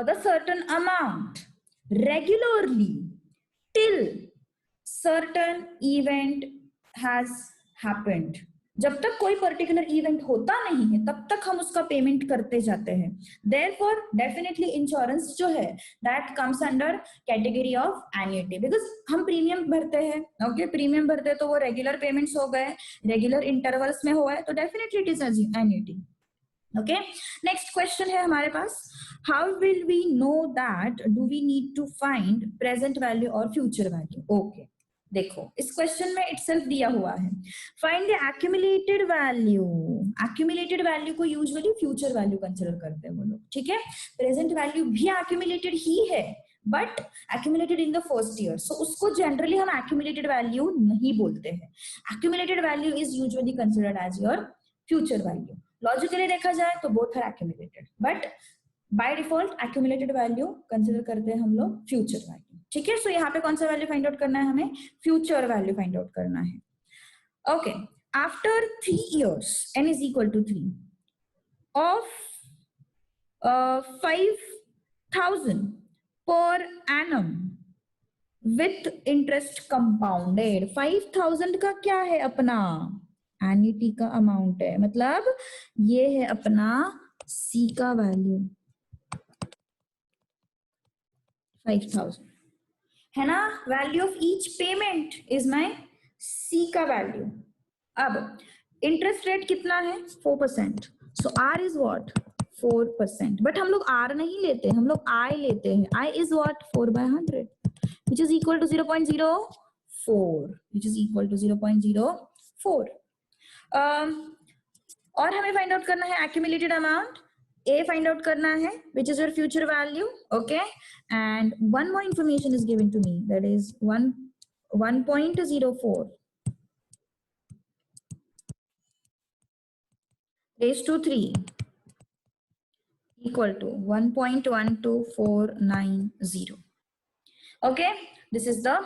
the certain amount regularly till certain event has happened. जब तक कोई पर्टिकुलर इवेंट होता नहीं है तब तक हम उसका पेमेंट करते जाते हैं. देयरफॉर डेफिनेटली इंश्योरेंस जो है that comes under category of annuity, because हम प्रीमियम भरते हैं. ओके, प्रीमियम भरते हैं तो वो रेगुलर पेमेंट्स हो गए, रेगुलर इंटरवल्स में हुआ है, तो definitely it is annuity. Okay, next question है हमारे पास, how will we know that do we need to find present value और फ्यूचर वैल्यू? ओके, देखो इस क्वेश्चन में इटसेल्फ दिया हुआ है, find the accumulated value. Accumulated value को यूजुअली फ्यूचर वैल्यू कंसीडर करते हैं वो लोग. ठीक है, प्रेजेंट वैल्यू भी एक्यूमुलेटेड ही है but accumulated in the first year, so उसको जनरली हम एक्यूमुलेटेड वैल्यू नहीं बोलते हैं. Accumulated value is usually considered as your future value. Logically देखा जाए तो both are accumulated, but by default accumulated value consider करते हैं हम लोग फ्यूचर वैल्यू. ठीक है, सो यहाँ पे कौन सा वैल्यू फाइंड आउट करना है? हमें फ्यूचर वैल्यू फाइंड आउट करना है. Okay, after 3 years n is equal to 3 of 5,000 per annum with interest compounded. 5,000 का क्या है? अपना एन्युटी का अमाउंट है, मतलब ये है अपना C का वैल्यू 5,000 है ना. Value of each payment is my C का वैल्यू. अब इंटरेस्ट रेट कितना है? 4%. सो R इज व्हाट? 4%. बट हम लोग R नहीं लेते, हम लोग I लेते हैं. I is what? 4/100 which is equal to 0.04, which is equal to 0.04. और हमें फाइंड आउट करना है accumulated amount. A find out करना है which is your future value. Okay, and one more information is given to me, that is 1.04 raised to 3 equal to 1.12490. Okay, this is the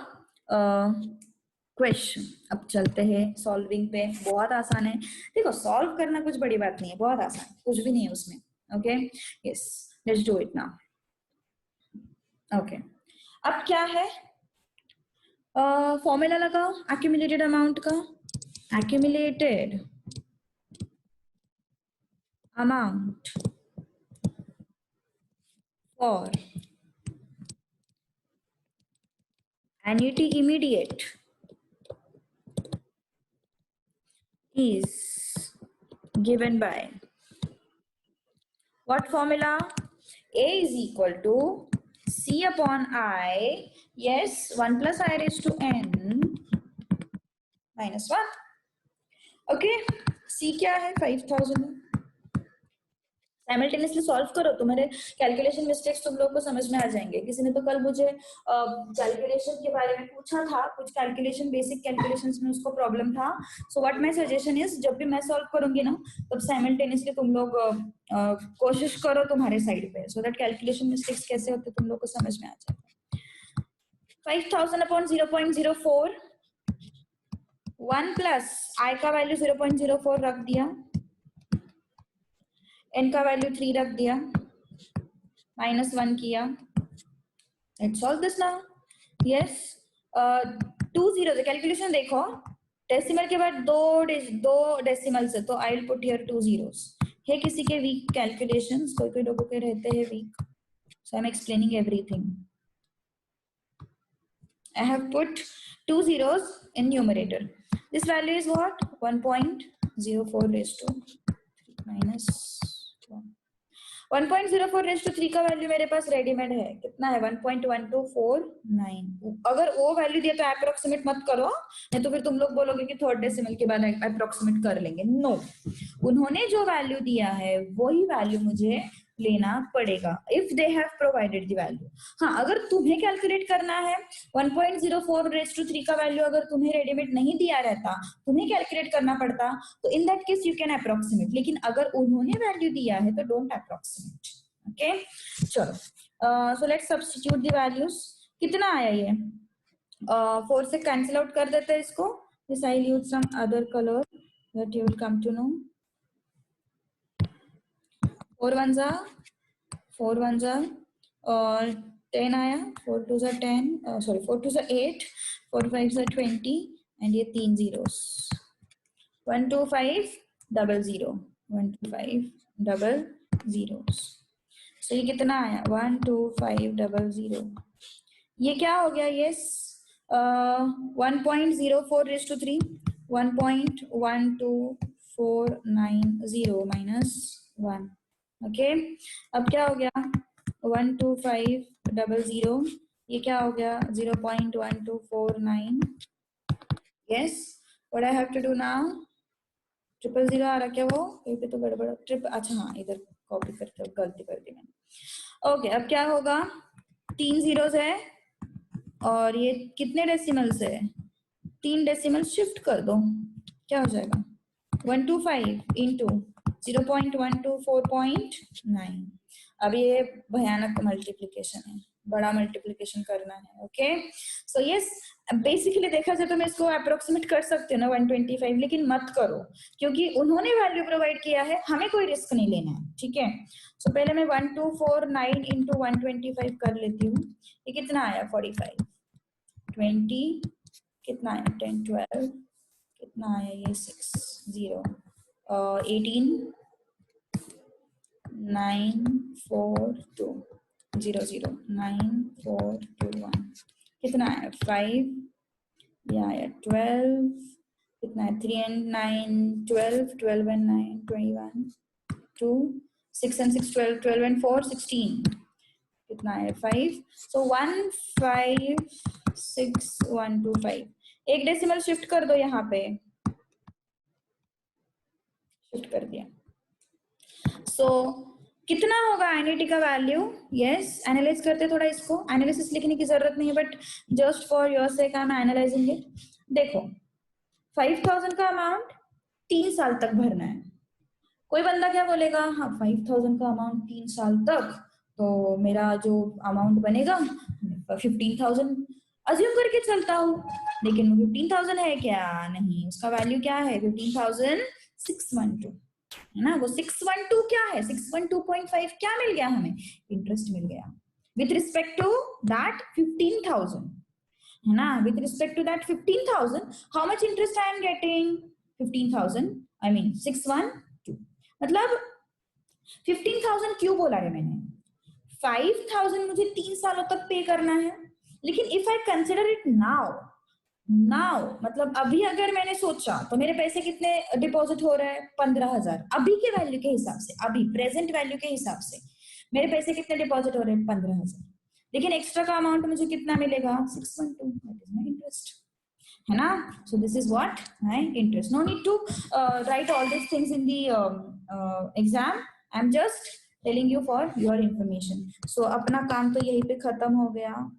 question. अब चलते हैं solving पे. बहुत आसान है. देखो, सॉल्व करना कुछ बड़ी बात नहीं है, बहुत आसान, कुछ भी नहीं है उसमें. Okay, yes, let's do it now. Okay, अब क्या है? फॉर्मूला लगाओ एक्यूमुलेटेड अमाउंट का. Accumulated amount for annuity immediate is given by what formula? A is equal to C upon I. Yes, 1 plus I raised to n minus 1. Okay, C क्या है? 5,000. Simultaneously solve करो, तुम्हारे calculation mistakes तुम लोग को समझ में आ जाएंगे। किसी ने तो कल मुझे कैलकुलेशन के बारे में पूछा था, कुछ कैलकुलेशन बेसिक कैलकुलेशंस में उसको प्रॉब्लम था। So what my suggestion is, जब भी मैं सॉल्व करूंगी ना तब साइमल्टेनियसली तुम लोग कोशिश करो तुम्हारे साइड पे, सो दैट कैलकुलेशन मिस्टेक्स कैसे होते तुम लोग को समझ में आ जाए। 5000 अपॉन 0.04, 1 प्लस आई का वैल्यू 0.04 रख दिया, n का वैल्यू 3 रख दिया, -1 किया। Let's solve this now. Yes, 2 zeros. Calculation देखो, डेसिमल के बाद दो डेसिमल से, तो I will put here 2 zeros. है किसी के वीक कैलकुलेशंस, कोई लोगों के रहते हैं week, so I'm explaining everything. I have put 2 zeros in numerator. This value is what? 1.04 raised to 3 minus 1. 1.04 raise to 3 का वैल्यू मेरे पास रेडीमेड है, कितना है? 1.1249। अगर वो वैल्यू दिया तो अप्रोक्सीमेट मत करो, नहीं तो फिर तुम लोग बोलोगे कि थर्ड डेसिमल के बाद अप्रोक्सीमेट कर लेंगे। नो, उन्होंने जो वैल्यू दिया है वही वैल्यू मुझे लेना पड़ेगा, if they have provided the value. हाँ, अगर तुम्हें कैलकुलेट करना है 1.04 रेज़ टू 3 का वैल्यू अगर तुम्हें रेडीमेड नहीं दिया रहता, तुम्हें कैलकुलेट करना पड़ता, तो in that case you can approximate. लेकिन अगर उन्होंने वैल्यू दिया है तो डोंट अप्रोक्सीमेट। ओके, चलो, so let's substitute the values. कितना आया ये? 4 से कैंसिल आउट कर देते हैं इसको। This I will use some other colour that you will come to know. 4 1 जा और 10 आया, 4 2 जा 10, सॉरी 4 2 जा 8, 4 5 जा 20 एंड ये 3 zeros। 12500 12500। तो ये कितना आया? 12500। ये क्या हो गया? Yes, 1.04 raise to 3, 1.12490 minus 1। Okay, अब क्या हो गया? 12500, ये क्या हो गया? 0.1249। Yes, what I have to do now? 000 आ रहा क्या? वो कहीं पे तो गड़बड़ अच्छा हाँ, इधर कॉपी करते हो, गलती कर दी मैंने। ओके, अब क्या होगा? 3 zeros है और ये कितने डेसिमल्स है? 3 डेसिमल शिफ्ट कर दो, क्या हो जाएगा? 125 इंटू 0.124.9। अब ये भयानक मल्टीप्लिकेशन है, बड़ा मल्टीप्लिकेशन करना है। ओके, सो यस, बेसिकली देखा जाए तो मैं इसको अप्रोक्सीमेट कर सकती हूँ ना 125, लेकिन मत करो क्योंकि उन्होंने वैल्यू प्रोवाइड किया है, हमें कोई रिस्क नहीं लेना है। ठीक है, सो पहले मैं 1249 इंटू 125 कर लेती हूँ। ये कितना आया? 45, 20, कितना आया? 10 12, कितना आया? ये 6 0 18 942 0 0 9421। कितना आया? 5, ये आया 12, कितना है? 3 and 9 12, 12 and 9 21, 2 6 and 6 12, 12 and 4 16, कितना है? 5। सो 156125। एक डेसिमल शिफ्ट कर दो, यहाँ पे शिफ्ट कर दिया। सो कितना होगा एनईटी का वैल्यू? यस, एनालाइज करते थोड़ा इसको, एनालिसिस लिखने की जरूरत नहीं है, but just for your sec I am analysing it. देखो, 5000 का अमाउंट 3 साल तक भरना है। कोई बंदा क्या बोलेगा? हाँ, 5000 का अमाउंट 3 साल तक, तो मेरा जो अमाउंट बनेगा 15000 अज्यूम करके चलता हूँ, लेकिन 15000 है क्या? नहीं, उसका वैल्यू क्या है? 15612 है ना। वो 612 क्या है? 612.5 क्या मिल गया हमें? इंटरेस्ट मिल गया विथ रिस्पेक्ट टू दैट 15000, है ना। With respect to that 15000 how much interest I am getting? 15000, I mean 612। मतलब 15000 क्यों बोला है मैंने? 5000 मुझे 3 सालों तक पे करना है, लेकिन if I consider it now मतलब अभी अगर मैंने सोचा तो मेरे पैसे कितने डिपॉजिट हो रहे हैं? 15000। अभी के वैल्यू के हिसाब से, अभी प्रेजेंट वैल्यू के हिसाब से मेरे पैसे कितने डिपॉजिट हो रहे हैं? 15000। लेकिन एक्स्ट्रा का अमाउंट मुझे कितना मिलेगा? 612, दैट इज माय इंटरेस्ट, है ना। So this is what my interest. No need to write all this things in the exam, I am just telling you for your information. So अपना काम तो यहीं पे खत्म हो गया.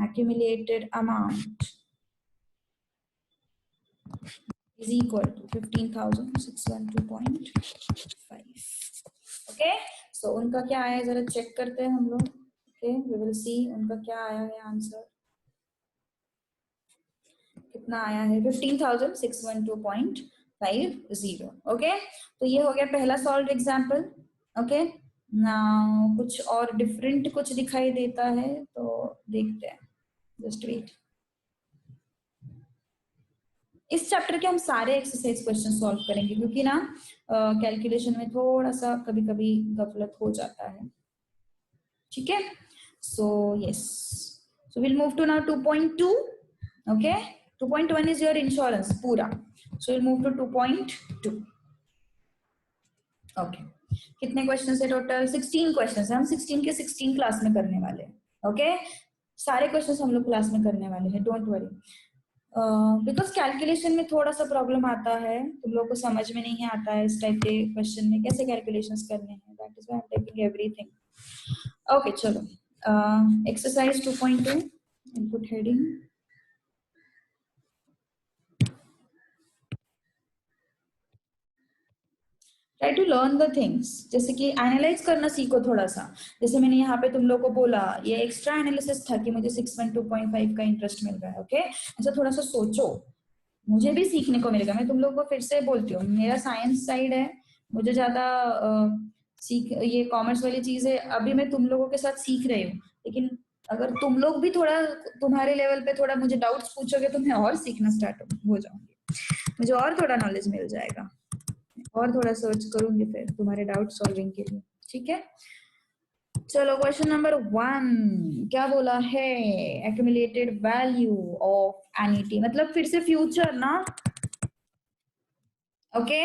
Accumulated amount is equal to 15,612.5. Okay, सो उनका क्या आया है जरा चेक करते हैं हम लोग. ओके, वी विल सी उनका क्या आया है आंसर. कितना आया है? 15,612.50. ओके, तो ये हो गया पहला सॉल्व एग्जाम्पल. ओके, नाउ कुछ और डिफरेंट कुछ दिखाई देता है तो देखते हैं. Just wait. इस चैप्टर के हम सारे एक्सरसाइज क्वेश्चन सॉल्व करेंगे क्योंकि ना कैलकुलेशन में थोड़ा सा कभी कभी गफलत हो जाता है. ठीक है, so yes, so will move to now 2.2. Okay, 2.1 is your insurance पूरा. So will move to 2.2. Okay, कितने क्वेश्चन है टोटल? 16 क्वेश्चन है. हम 16 के 16 क्लास में करने वाले हैं. ओके, सारे क्वेश्चन हम लोग क्लास में करने वाले हैं, डोंट वरी. बिकॉज कैलकुलेशन में थोड़ा सा प्रॉब्लम आता है, तुम लोग को समझ में नहीं आता है इस टाइप के क्वेश्चन में कैसे कैलकुलेशंस करने हैं. That is why I am taking everything. Okay, चलो exercise 2.2 input heading. Try to learn the things. जैसे कि एनालाइज करना सीखो थोड़ा सा. जैसे मैंने यहाँ पे तुम लोग को बोला ये एक्स्ट्रा एनालिसिस था कि मुझे 612.5 का इंटरेस्ट मिल रहा है. ओके, ऐसा थोड़ा सा सोचो, मुझे भी सीखने को मिलेगा. मैं तुम लोग को फिर से बोलती हूँ, मेरा साइंस साइड है, मुझे ज्यादा सीख ये कॉमर्स वाली चीज है. अभी मैं तुम लोगों के साथ सीख रही हूँ, लेकिन अगर तुम लोग भी थोड़ा तुम्हारे लेवल पे थोड़ा मुझे डाउट्स पूछोगे तो मैं और सीखना स्टार्ट हो जाऊंगी. मुझे और थोड़ा नॉलेज मिल जाएगा और थोड़ा सर्च करूंगी फिर तुम्हारे डाउट सॉल्विंग के लिए. ठीक है, चलो क्वेश्चन नंबर 1 क्या बोला है? एक्यूमुलेटेड वैल्यू ऑफ एन्युटी, मतलब फिर से फ्यूचर ना. ओके,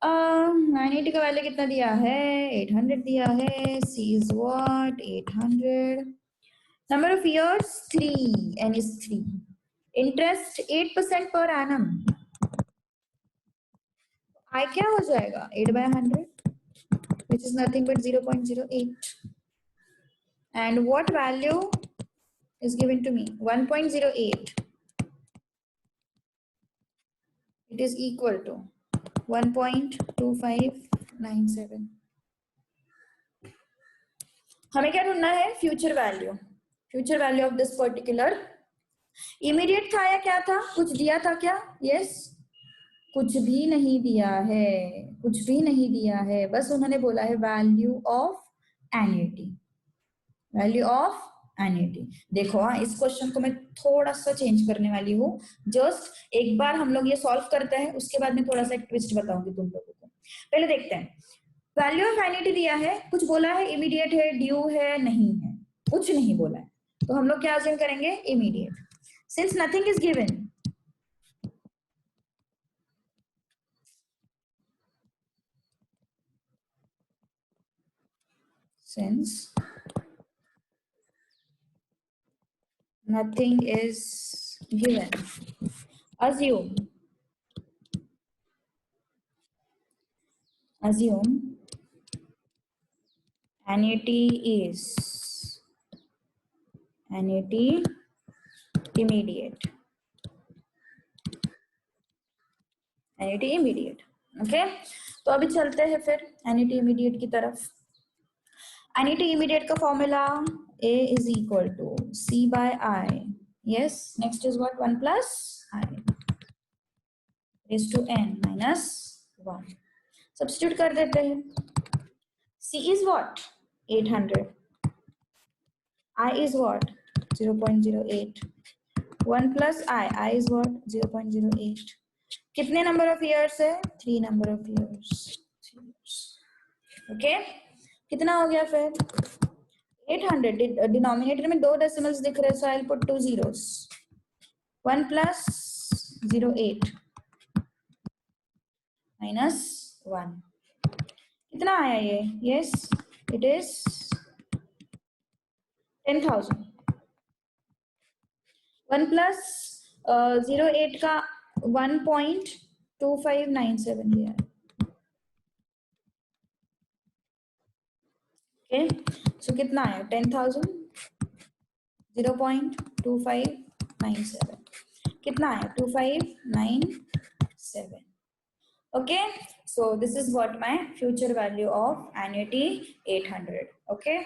एन्युटी का वैल्यू कितना दिया है? 800 दिया है. C is what? 800. Number of years 3, N is 3. Interest 8% per annum. आई क्या हो जाएगा? 8/100 which is nothing but 0.08. And what value is given to me? 1.08. It is equal to 1.2597. हमें क्या ढूंढना है? Future value. Future value of this particular. Immediate था या क्या था? कुछ दिया था क्या? यस, कुछ भी नहीं दिया है, कुछ भी नहीं दिया है. बस उन्होंने बोला है value of annuity. Value of annuity. देखो हाँ, इस क्वेश्चन को मैं थोड़ा सा चेंज करने वाली हूँ. जस्ट एक बार हम लोग ये सॉल्व करते हैं, उसके बाद मैं थोड़ा सा एक ट्विस्ट बताऊंगी तुम लोगों को. पहले देखते हैं. वैल्यू ऑफ एन्युटी दिया है, कुछ बोला है इमीडिएट है, ड्यू है, नहीं है, कुछ नहीं बोला है, तो हम लोग क्या अज्यूम करेंगे? Immediate. Since nothing is given, since nothing is given, assume annuity is immediate. Annuity immediate. Okay, तो अभी चलते हैं फिर एन्युटी इमीडिएट की तरफ. एन्युटी इमीडिएट का formula A is equal to C by I. Yes, next is what? 1 plus I raised to n minus 1. Substitute कर देते हैं. C is what? 800. I is what? 0.08. 1 plus I is what? 0.08. कितने number of years है? 3 number of years. Okay, कितना हो गया फिर? 800. Denominator में 2 डेसिमल्स दिख रहे, सो I will put 2 zeros. 1 plus 08 minus 1. कितना आया ये? Yes, it is 10,000. 1 plus 08 का 1.2597 दिया है. ओके, सो कितना है 10,000, 0.2597 कितना है 2597. Okay, so this is what my future value of annuity 800. Okay,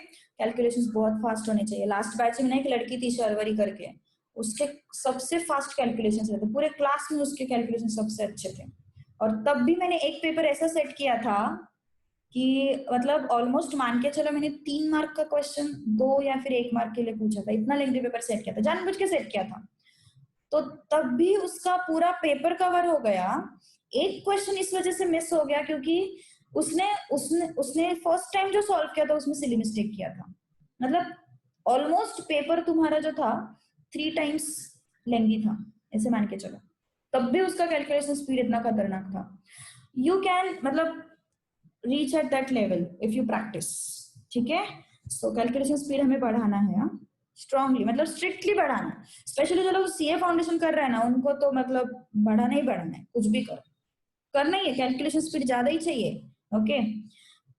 calculations बहुत फास्ट होने चाहिए. लास्ट बैच में एक लड़की थी शर्वरी करके, उसके सबसे फास्ट कैलकुलेशंस रहते, पूरे क्लास में उसके कैलकुलेशन सबसे अच्छे थे. और तब भी मैंने एक पेपर ऐसा सेट किया था कि मतलब ऑलमोस्ट मान के चलो मैंने 3 मार्क का क्वेश्चन 2 या फिर 1 मार्क के लिए पूछा था. इतना लेंथी पेपर सेट किया था, जानबूझ के सेट किया था. तो तब भी उसका पूरा पेपर कवर हो गया. एक क्वेश्चन इस वजह से मिस हो गया क्योंकि उसने उसने उसने फर्स्ट टाइम जो सॉल्व किया था उसमें सिली मिस्टेक किया था. मतलब ऑलमोस्ट पेपर तुम्हारा जो था 3 टाइम्स लेंथी था, ऐसे मान के चलो. तब भी उसका कैलकुलेशन स्पीड इतना खतरनाक था. यू कैन मतलब reach at that level if you practice. ठीक है, सो कैलकुलेशन स्पीड हमें बढ़ाना है स्ट्रांगली, मतलब स्ट्रिक्टली बढ़ाना. स्पेशली जो लोग सीए फाउंडेशन कर रहे हैं ना, उनको तो मतलब बढ़ाना ही बढ़ाना है, कुछ भी करना ही है, कैलकुलेशन स्पीड ज्यादा ही चाहिए. Okay,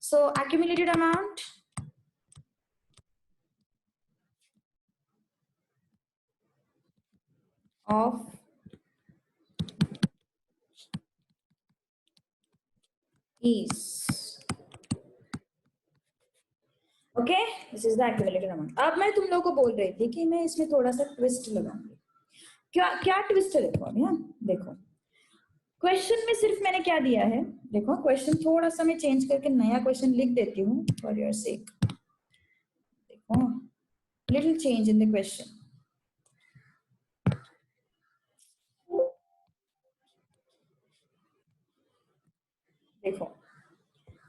so accumulated amount of is okay, this is the accumulated amount. अब मैं तुम लोगों को बोल रही थी कि मैं इसमें थोड़ा सा ट्विस्ट लगाऊंगी. क्या क्या ट्विस्ट है देखो अभी. देखो क्वेश्चन में सिर्फ मैंने क्या दिया है, देखो क्वेश्चन थोड़ा सा मैं चेंज करके नया क्वेश्चन लिख देती हूँ फॉर योर सेक. देखो little change in the question. देखो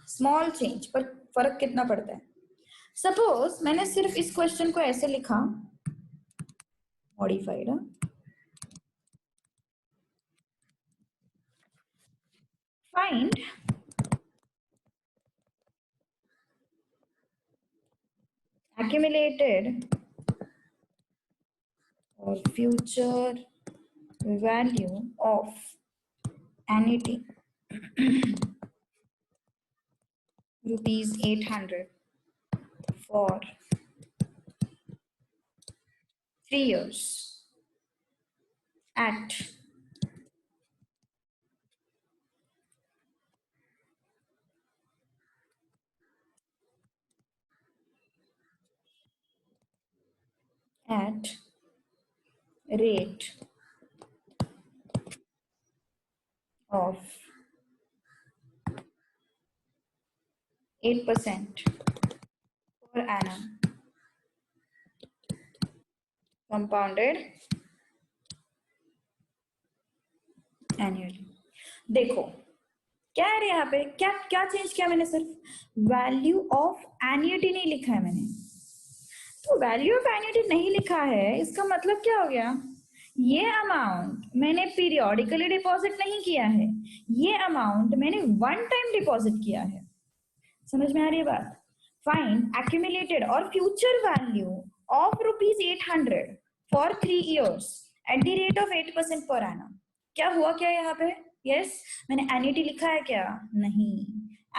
स्मॉल चेंज पर फर्क कितना पड़ता है. सपोज मैंने सिर्फ इस क्वेश्चन को ऐसे लिखा, modified, find accumulated or future value of annuity rupees 800 for 3 years at rate of 8% per annum compounded annually. देखो क्या है यहाँ पे, क्या क्या चेंज किया मैंने, सिर्फ वैल्यू ऑफ एन्युटी नहीं लिखा है मैंने. तो वैल्यू ऑफ एन्युटी नहीं लिखा है, इसका मतलब क्या हो गया, ये अमाउंट मैंने पीरियोडिकली डिपॉजिट नहीं किया है, ये अमाउंट मैंने वन टाइम डिपॉजिट किया है. समझ में आ रही है बात. फाइंड एक्यूमुलेटेड और future value of rupees 800 for 3 years at the rate of 8% per annum. क्या हुआ क्या यहाँ पे, यस मैंने एन्युटी लिखा है क्या, नहीं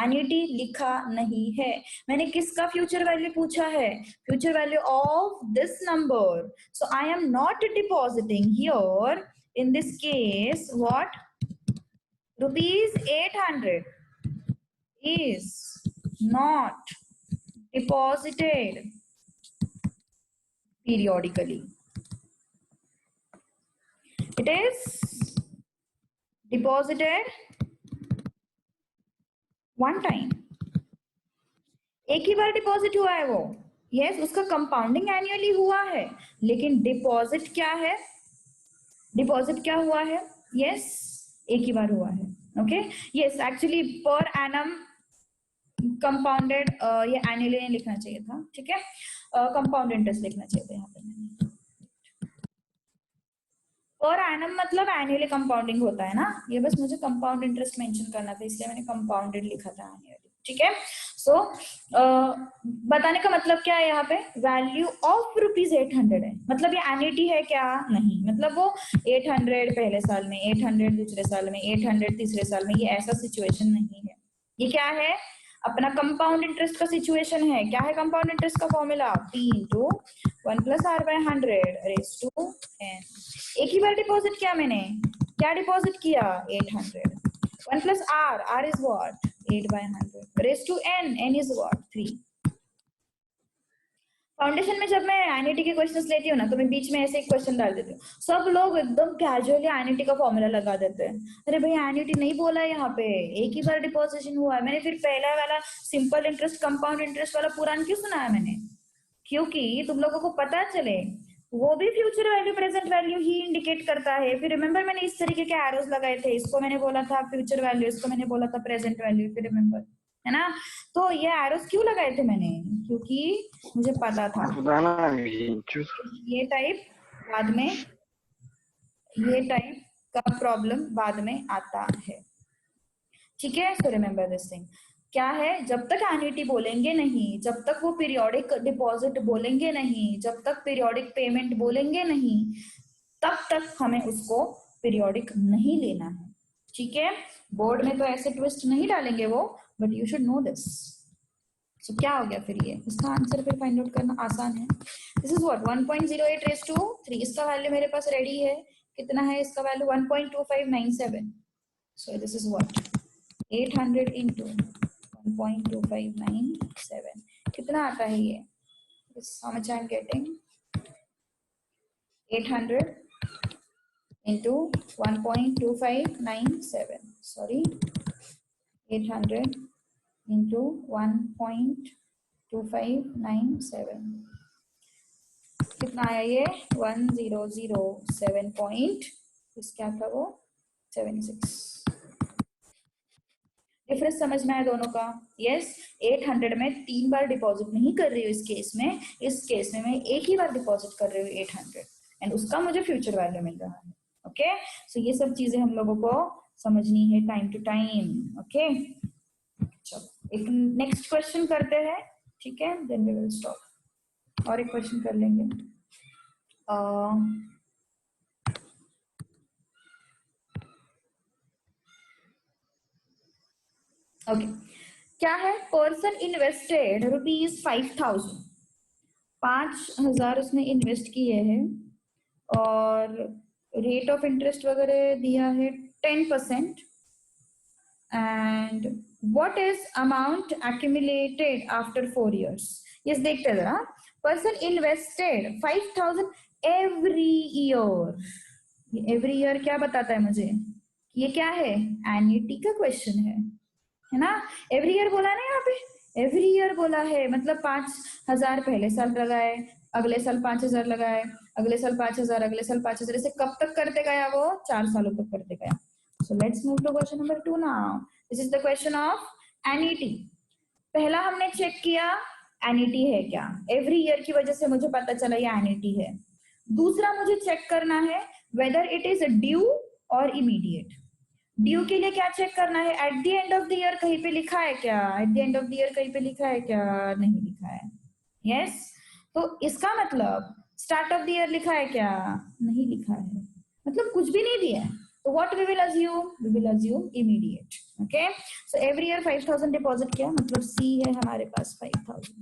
एन्युटी लिखा नहीं है. मैंने किसका फ्यूचर वैल्यू पूछा है, future value of this number. So I am not depositing here in this case what, rupees 800 is not deposited periodically. It is deposited one time. एक ही बार डिपॉजिट हुआ है वो, यस उसका कंपाउंडिंग एनुअली हुआ है, लेकिन डिपॉजिट क्या है, डिपॉजिट क्या हुआ है, यस एक ही बार हुआ है. Okay yes actually per annum compounded, ये एनुअली नहीं लिखना चाहिए था. ठीक है, कंपाउंड इंटरेस्ट लिखना चाहिए था यहाँ पे. पर एनम मतलब एनुअली कंपाउंडिंग होता है ना, ये बस मुझे कंपाउंड इंटरेस्ट मेंशन करना था, इसलिए मैंने कंपाउंडेड लिखा था एनुअली. ठीक है, सो बताने का मतलब क्या है यहाँ पे, वैल्यू ऑफ रुपीज 800 है, मतलब ये एन्युटी है क्या, नहीं, मतलब वो 800 पहले साल में, 800 दूसरे साल में, 800 तीसरे साल में, ये ऐसा सिचुएशन नहीं है. ये क्या है, अपना कंपाउंड इंटरेस्ट का सिचुएशन है, क्या है कंपाउंड इंटरेस्ट का formula, p into 1+r/100 raise to n। एक ही बार डिपॉजिट किया मैंने, क्या डिपॉजिट किया 800, 1+r, r is what 8/100 raise to n, n is what 3। Foundation में जब मैं आईएनटी के क्वेश्चंस लेती हूँ ना तो मैं बीच में ऐसे एक क्वेश्चन डाल देती हूँ, सब लोग एकदम कैजुअली आईएनटी का फॉर्मूला लगा देते हैं। अरे भाई आईएनटी नहीं बोला है यहाँ पे, एक ही बार डिपोजिशन हुआ है। मैंने फिर पहला वाला सिंपल इंटरेस्ट कंपाउंड इंटरेस्ट वाला पुरान क्यों सुनाया मैंने, क्योंकि तुम लोगों को पता चले वो भी फ्यूचर वैल्यू प्रेजेंट वैल्यू ही इंडिकेट करता है। फिर रिमेंबर मैंने इस तरीके के एरोस लगाए थे, इसको मैंने बोला था फ्यूचर वैल्यू, इसको मैंने बोला था प्रेजेंट वैल्यू, फिर रिमेंबर है ना। तो ये एरोस क्यों लगाए थे मैंने, क्योंकि मुझे पता था ये टाइप बाद में, ये टाइप का प्रॉब्लम बाद में आता है, ठीक है। सो रिमेंबर दिस थिंग, क्या है, जब तक एन्युटी बोलेंगे नहीं, जब तक वो पीरियोडिक डिपॉजिट बोलेंगे नहीं, जब तक पीरियोडिक पेमेंट बोलेंगे नहीं, तब तक हमें उसको पीरियोडिक नहीं लेना है, ठीक है। बोर्ड में तो ऐसे ट्विस्ट नहीं डालेंगे वो, but you should know this. So क्या हो गया फिर, ये इसका आंसर फिर फाइंड आउट करना आसान है। This is what 1.08 raise to 3, इसका वैल्यू मेरे पास रेडी है, कितना है इसका value 1.2597। So this is what 800 into 1.2597, कितना आता है ये, how much I am getting, 800 into 1.2597, sorry 800 into 1.2597, कितना आया ये 1007 पॉइंट, क्या था वो 76। डिफरेंस समझ में आया दोनों का, यस। 800 में 3 बार डिपॉजिट नहीं कर रही हूँ इस केस में, इस केस में मैं एक ही बार डिपॉजिट कर रही हूँ 800 एंड उसका मुझे फ्यूचर वैल्यू मिल रहा है, ओके। सो ये सब चीजें हम लोगों को समझनी है टाइम टू टाइम, ओके। चलो एक नेक्स्ट क्वेश्चन करते हैं, ठीक है, देन वी विल स्टॉप, और एक क्वेश्चन कर लेंगे। ओके, क्या है, पर्सन इन्वेस्टेड ₹5,000, 5,000 उसने इन्वेस्ट किए हैं और रेट ऑफ इंटरेस्ट वगैरह दिया है 10%, and what is amount accumulated after 4 years। Yes देखते जरा, person invested 5,000 every year, every year क्या बताता है मुझे, ये क्या है, एन्युटी का क्वेश्चन है ना। एवरी ईयर बोला ना यहाँ पे, एवरी ईयर बोला है, मतलब 5,000 पहले साल लगाए, अगले साल 5,000 लगाए, अगले साल 5,000, अगले साल 5,000, ऐसे कब तक करते गया वो, 4 सालों तक करते गया। So let's move to question number 2 now. This is the question of annuity. पहला हमने चेक किया एन्युटी है क्या, एवरी ईयर की वजह से मुझे पता चला ये एन्युटी है। दूसरा मुझे चेक करना है वेदर इट इज ड्यू और इमीडिएट। ड्यू के लिए क्या चेक करना है, eight the end of the year कहीं पे लिखा है क्या, eight the end of the year कहीं पे लिखा है क्या, नहीं लिखा है, यस। तो इसका मतलब स्टार्ट ऑफ द ईयर लिखा है क्या, नहीं लिखा है, मतलब कुछ भी नहीं दिया है। तो what we will assume immediate, okay. So every year 5,000 deposit किया, मतलब सी है हमारे पास 5,000,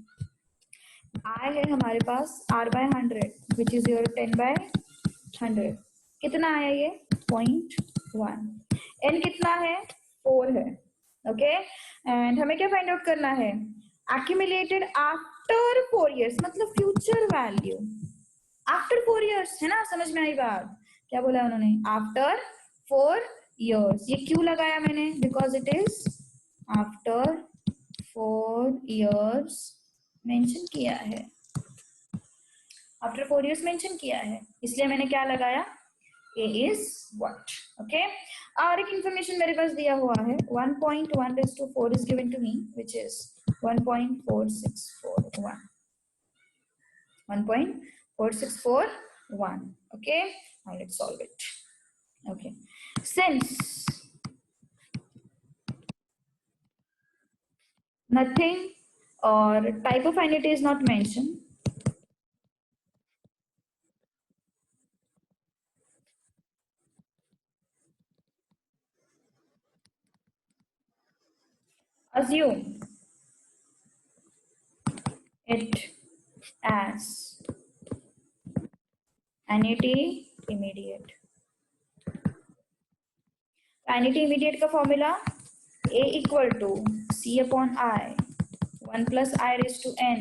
आई है हमारे पास r/100 विच इज योर 10/100, कितना आया ये 0.1, n कितना है 4 है, ओके। एंड हमें क्या फाइंड आउट करना है, एक्यूमुलेटेड आफ्टर 4 years, मतलब फ्यूचर वैल्यू आफ्टर 4 years, है ना, समझ में आई बात, क्या बोला उन्होंने, आफ्टर 4 years। ये क्यों लगाया मैंने, because it is after 4 years mention किया है, आफ्टर 4 years मेंशन किया है, इसलिए मैंने क्या लगाया, A is what, okay। और एक इंफॉर्मेशन मेरे पास दिया हुआ है 1.1/4 is given to me which is 1.4641, 1.4641, okay। Now let's solve it, okay। Since nothing or type of annuity is not mentioned, assume it as annuity immediate. Annuity immediate का formula a equal to c upon i 1 plus i raise to n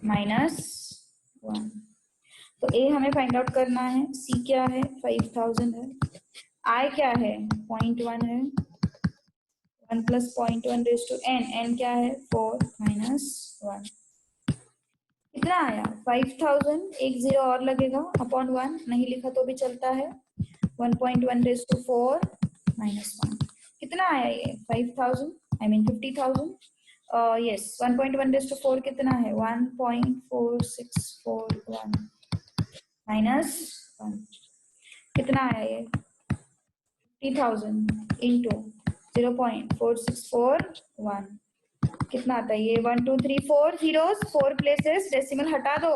minus 1. तो a हमें find out करना है, c क्या है 5000 है, i क्या है 0.1 है, 1 plus 0.1 raise to n, n क्या है 4 माइनस 1. कितना आया 5000, एक जीरो और लगेगा अपॉन 1, नहीं लिखा तो भी चलता है, 1.1 रेज टू 4 माइनस 1. कितना आया ये 5000 I mean 50,000. Yes 1.1 raise to 4 कितना है 1.4641 माइनस 1. कितना आया ये 50,000 इंटू 0.4641 कितना आता है ये 1 2 3 4 zeros 4 प्लेसेस डेसिमल हटा दो.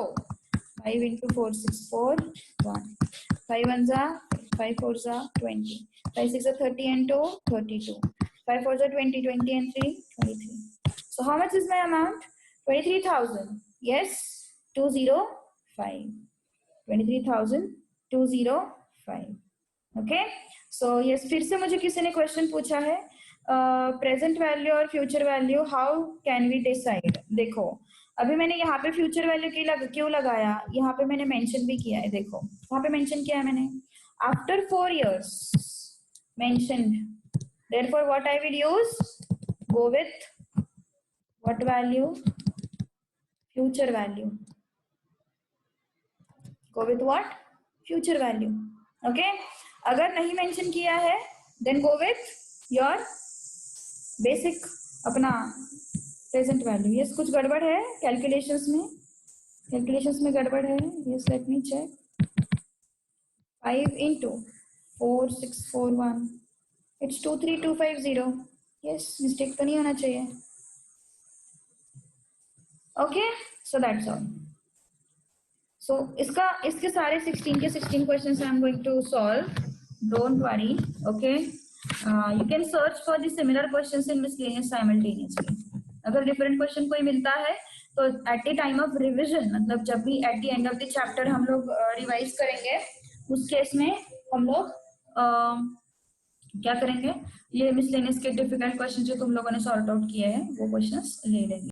5 इंटू 4641 5 1 जा 5 4 जा 20 5 6 जा 30 and 2 32 5 4 जा 20 20 and 3 23. So how much is my amount 23,000. Yes 205 23,205. Okay so yes फिर से मुझे किसी ने क्वेश्चन पूछा है प्रेजेंट वैल्यू और future value how can we decide. देखो अभी मैंने यहाँ पे फ्यूचर वैल्यू क्यों लगाया, यहाँ पे मैंने मेंशन भी किया है. देखो यहाँ पे मेंशन किया है मैंने after 4 years mentioned, therefore what I will use go with what value future value, go with what future value. okay अगर नहीं मेंशन किया है then go with your basic अपना प्रेजेंट वैल्यू. यस कुछ गड़बड़ है कैलकुलेशंस में गड़बड़ है. Yes let me check 5 into 4641 it's 23250. Yes mistake तो नहीं होना चाहिए. Okay so that's all. So इसके सारे 16 के 16 questions I am going to solve. Don't worry, okay. You can search for the similar questions in miscellaneous simultaneously. अगर different question कोई मिलता है तो at the time of revision मतलब जब भी at the end of the chapter हम लोग revise करेंगे उस केस में हम लोग क्या करेंगे ये miscellaneous के difficult questions जो तुम लोगों ने sort out किए हैं वो questions ले लेंगे.